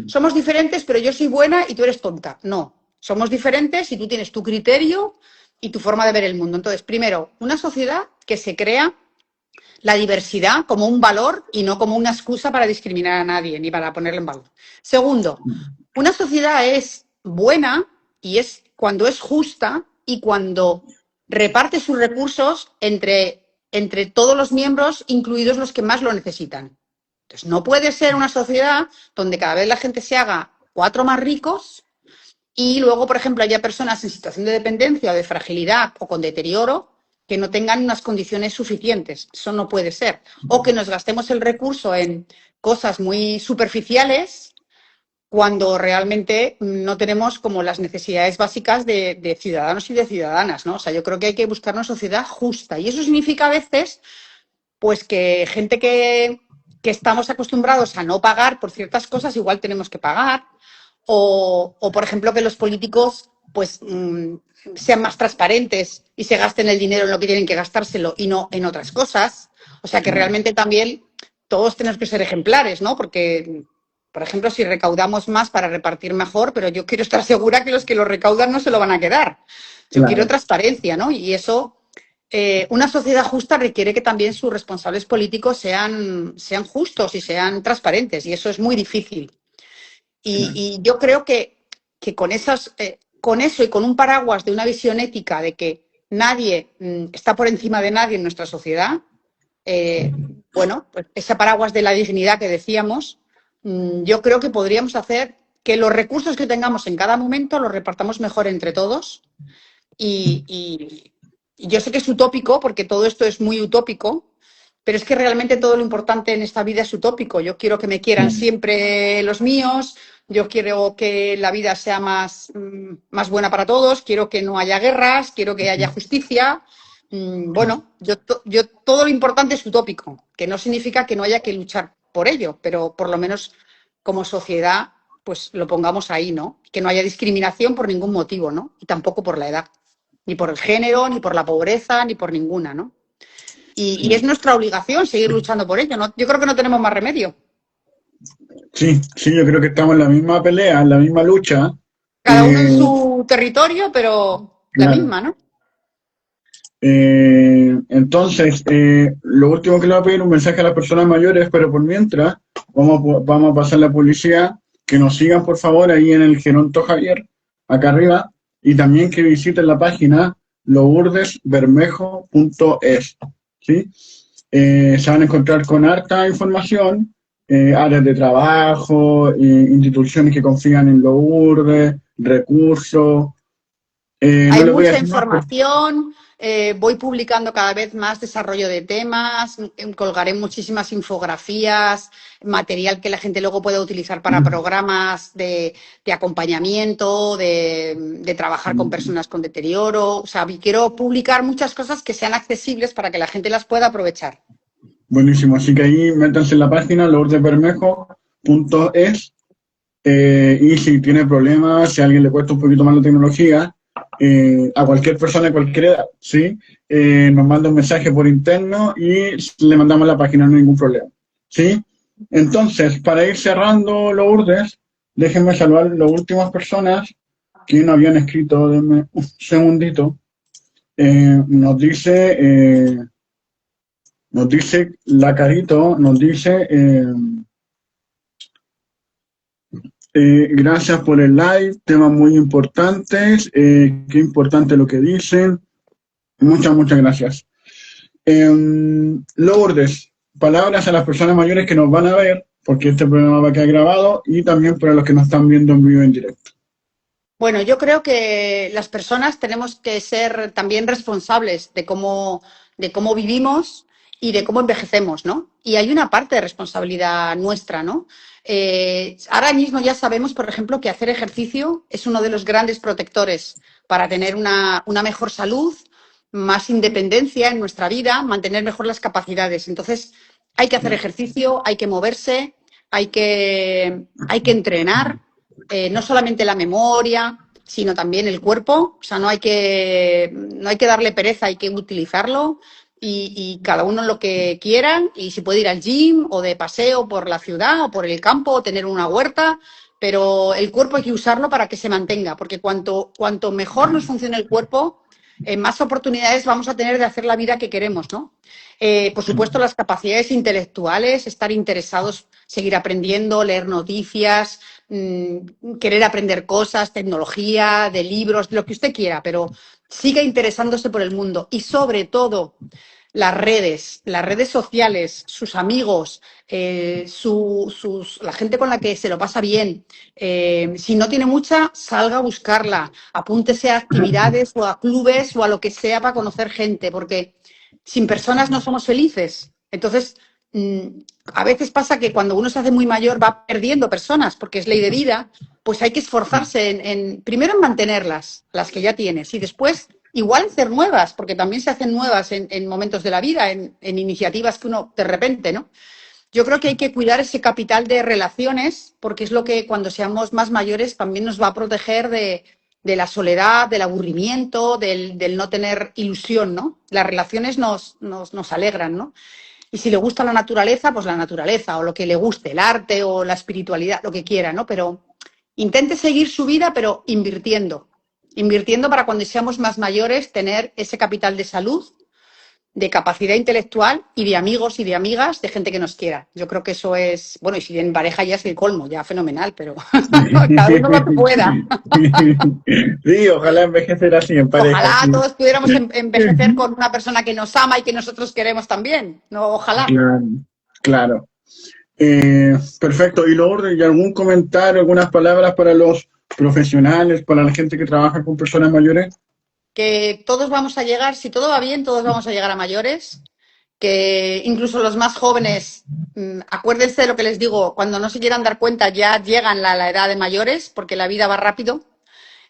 somos diferentes, pero yo soy buena y tú eres tonta. No, somos diferentes y tú tienes tu criterio y tu forma de ver el mundo. Entonces, primero, una sociedad que se crea la diversidad como un valor y no como una excusa para discriminar a nadie ni para ponerle en valor. Segundo, una sociedad es buena y es cuando es justa y cuando reparte sus recursos entre todos los miembros, incluidos los que más lo necesitan. Entonces, no puede ser una sociedad donde cada vez la gente se haga 4 más ricos y luego, por ejemplo, haya personas en situación de dependencia o de fragilidad o con deterioro que no tengan unas condiciones suficientes. Eso no puede ser. O que nos gastemos el recurso en cosas muy superficiales cuando realmente no tenemos como las necesidades básicas de ciudadanos y de ciudadanas, ¿no? O sea, yo creo que hay que buscar una sociedad justa. Y eso significa a veces, pues, que gente que estamos acostumbrados a no pagar por ciertas cosas, igual tenemos que pagar. O por ejemplo, que los políticos pues sean más transparentes y se gasten el dinero en lo que tienen que gastárselo y no en otras cosas. O sea, que realmente también todos tenemos que ser ejemplares, ¿no? Porque, por ejemplo, si recaudamos más para repartir mejor, pero yo quiero estar segura que los que lo recaudan no se lo van a quedar. Yo quiero Claro. transparencia, ¿no? Y eso, una sociedad justa requiere que también sus responsables políticos sean justos y sean transparentes. Y eso es muy difícil. Claro. Y yo creo que con con eso y con un paraguas de una visión ética de que nadie está por encima de nadie en nuestra sociedad, eh, bueno, pues ese paraguas de la dignidad que decíamos, yo creo que podríamos hacer que los recursos que tengamos en cada momento los repartamos mejor entre todos. Y yo sé que es utópico, porque todo esto es muy utópico, pero es que realmente todo lo importante en esta vida es utópico. Yo quiero que me quieran siempre los míos, yo quiero que la vida sea más buena para todos, quiero que no haya guerras, quiero que haya justicia. Bueno, yo todo lo importante es utópico, que no significa que no haya que luchar por ello, pero por lo menos como sociedad, pues lo pongamos ahí, ¿no? Que no haya discriminación por ningún motivo, ¿no? Y tampoco por la edad, ni por el género, ni por la pobreza, ni por ninguna, ¿no? Y es nuestra obligación seguir luchando por ello, ¿no? Yo creo que no tenemos más remedio. Sí, sí, yo creo que estamos en la misma pelea, en la misma lucha. Cada uno en Eh, su territorio, pero la claro. misma, ¿no? Entonces, lo último que le voy a pedir un mensaje a las personas mayores, pero por mientras vamos a pasar la publicidad, que nos sigan por favor ahí en el Geronto Javier, acá arriba, y también que visiten la página lourdesbermejo.es, ¿sí? Se van a encontrar con harta información, áreas de trabajo, instituciones que confían en Lourdes, recursos. No Hay les voy a mucha decir más, información, voy publicando cada vez más desarrollo de temas, colgaré muchísimas infografías, material que la gente luego pueda utilizar para programas de acompañamiento, de trabajar con personas con deterioro. O sea, quiero publicar muchas cosas que sean accesibles para que la gente las pueda aprovechar. buenísimo, así que ahí métanse en la página lourdesbermejo.es y si tiene problemas, si a alguien le cuesta un poquito más la tecnología, a cualquier persona de cualquier edad, ¿sí? Nos manda un mensaje por interno y le mandamos la página, no hay ningún problema, ¿sí? Entonces, para ir cerrando Lourdes, déjenme saludar las últimas personas que no habían escrito, denme un segundito. Nos dice la Carito, nos dice... gracias por el live, temas muy importantes, qué importante lo que dicen. Muchas gracias. Lourdes, palabras a las personas mayores que nos van a ver, porque este programa va a quedar grabado, y también para los que nos están viendo en vivo en directo. Bueno, yo creo que las personas tenemos que ser también responsables de cómo vivimos y de cómo envejecemos, ¿no? Y hay una parte de responsabilidad nuestra, ¿no? Ahora mismo ya sabemos, por ejemplo, que hacer ejercicio es uno de los grandes protectores para tener una mejor salud, más independencia en nuestra vida, mantener mejor las capacidades. Entonces, hay que hacer ejercicio, hay que moverse, hay que entrenar, no solamente la memoria, sino también el cuerpo. O sea, no hay que darle pereza, hay que utilizarlo. y cada uno lo que quieran, y si puede ir al gym o de paseo por la ciudad o por el campo o tener una huerta, pero el cuerpo hay que usarlo para que se mantenga, porque cuanto mejor nos funcione el cuerpo, más oportunidades vamos a tener de hacer la vida que queremos, ¿no? Por supuesto, las capacidades intelectuales, estar interesados, seguir aprendiendo, leer noticias, querer aprender cosas, tecnología, de libros, de lo que usted quiera, pero siga interesándose por el mundo y sobre todo las redes sociales, sus amigos, la gente con la que se lo pasa bien. Si no tiene mucha, salga a buscarla, apúntese a actividades o a clubes o a lo que sea para conocer gente, porque sin personas no somos felices. Entonces, a veces pasa que cuando uno se hace muy mayor va perdiendo personas, porque es ley de vida, pues hay que esforzarse primero en mantenerlas, las que ya tienes, y después igual hacer nuevas, porque también se hacen nuevas en momentos de la vida, en iniciativas que uno de repente, ¿no? Yo creo que hay que cuidar ese capital de relaciones, porque es lo que cuando seamos más mayores también nos va a proteger de la soledad, del aburrimiento, del no tener ilusión, ¿no? Las relaciones nos alegran, ¿no? Y si le gusta la naturaleza, pues la naturaleza, o lo que le guste, el arte o la espiritualidad, lo que quiera, ¿no? Pero intente seguir su vida, pero invirtiendo para cuando seamos más mayores tener ese capital de salud, de capacidad intelectual y de amigos y de amigas, de gente que nos quiera. Yo creo que eso es, bueno, y si en pareja ya es el colmo, ya fenomenal, pero cada uno lo que pueda. Sí, ojalá envejecer así en pareja. Ojalá Sí. todos pudiéramos envejecer con una persona que nos ama y que nosotros queremos también. No, ojalá. Claro, claro. Perfecto. Y Lourdes, ¿y algún comentario, algunas palabras para los profesionales, para la gente que trabaja con personas mayores? Que todos vamos a llegar, si todo va bien, todos vamos a llegar a mayores, que incluso los más jóvenes, acuérdense de lo que les digo, cuando no se quieran dar cuenta ya llegan a la edad de mayores, porque la vida va rápido.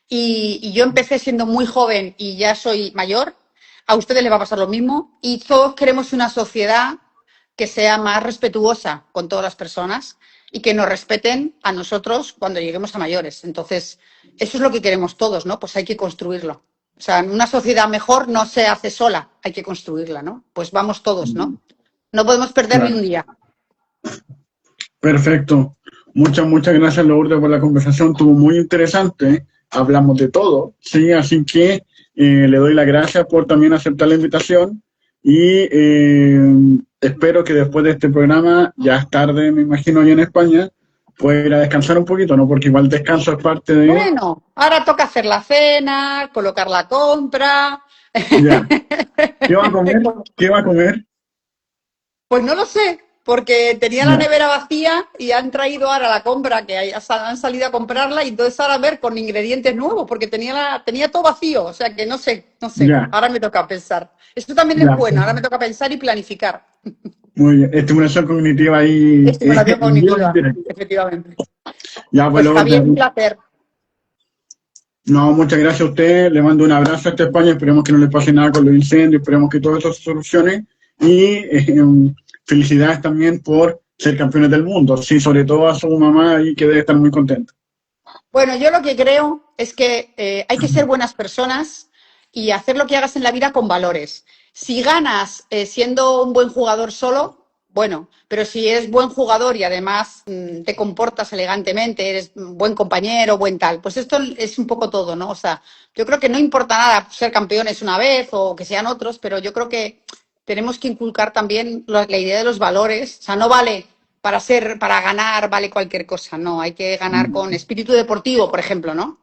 Y yo empecé siendo muy joven y ya soy mayor. A ustedes les va a pasar lo mismo. Y todos queremos una sociedad que sea más respetuosa con todas las personas y que nos respeten a nosotros cuando lleguemos a mayores. Entonces, eso es lo que queremos todos, ¿no? Pues hay que construirlo. O sea, una sociedad mejor no se hace sola, hay que construirla, ¿no? Pues vamos todos, ¿no? No podemos perder ni Claro. un día. Perfecto. Muchas gracias, Lourdes, por la conversación. Estuvo muy interesante. Hablamos de todo, ¿sí? Así que le doy las gracias por también aceptar la invitación y espero que después de este programa, ya es tarde, me imagino, allá en España, pueda ir a descansar un poquito, ¿no? Porque igual el descanso es parte de... Bueno, ahora toca hacer la cena, colocar la compra. Ya. ¿Qué va a comer? ¿Qué va a comer? Pues no lo sé, porque tenía la Ya, nevera vacía y han traído ahora la compra, que han salido a comprarla y entonces ahora a ver con ingredientes nuevos, porque tenía todo vacío, o sea que no sé, ya, ahora me toca pensar. Esto también es ya. bueno, ahora me toca pensar y planificar. Muy bien. Estimulación cognitiva ahí Estimulación en vivo y en cognitiva, directo. efectivamente. Ya, pues Pues Javier, un Lourdes. placer. No, muchas gracias a usted. Le mando un abrazo a esta España. Esperemos que no le pase nada con los incendios. Esperemos que todo esto se solucione. Y felicidades también por ser campeones del mundo. Sí, sobre todo a su mamá y que debe estar muy contenta. Bueno, yo lo que creo es que hay que ser buenas personas y hacer lo que hagas en la vida con valores. Si ganas siendo un buen jugador solo, bueno, pero si eres buen jugador y además te comportas elegantemente, eres un buen compañero, buen tal, pues esto es un poco todo, ¿no? O sea, yo creo que no importa nada ser campeones una vez o que sean otros, pero yo creo que tenemos que inculcar también la idea de los valores. O sea, no vale para ganar vale cualquier cosa, no, hay que ganar con espíritu deportivo, por ejemplo, ¿no?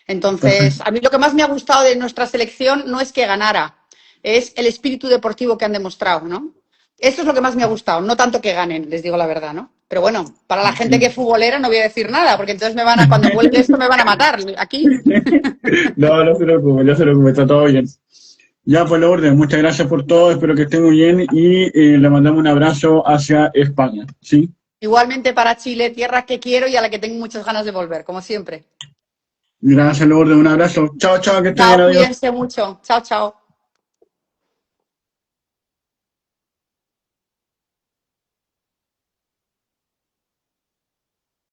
Entonces, Perfecto. a mí lo que más me ha gustado de nuestra selección no es que ganara, es el espíritu deportivo que han demostrado, ¿no? Eso es lo que más me ha gustado, no tanto que ganen, les digo la verdad, ¿no? Pero bueno, para la gente que es futbolera no voy a decir nada, porque entonces cuando cuelgue esto me van a matar aquí. No, no se preocupe, no se preocupe, está todo bien. Ya, pues Lourdes, muchas gracias por todo. Espero que esté muy bien y le mandamos un abrazo hacia España. ¿Sí? Igualmente para Chile, tierra que quiero y a la que tengo muchas ganas de volver, como siempre. Gracias, Lourdes. Un abrazo. Chao, chao, que esté bien. Chao, Adiós. cuídense mucho. Chao, chao.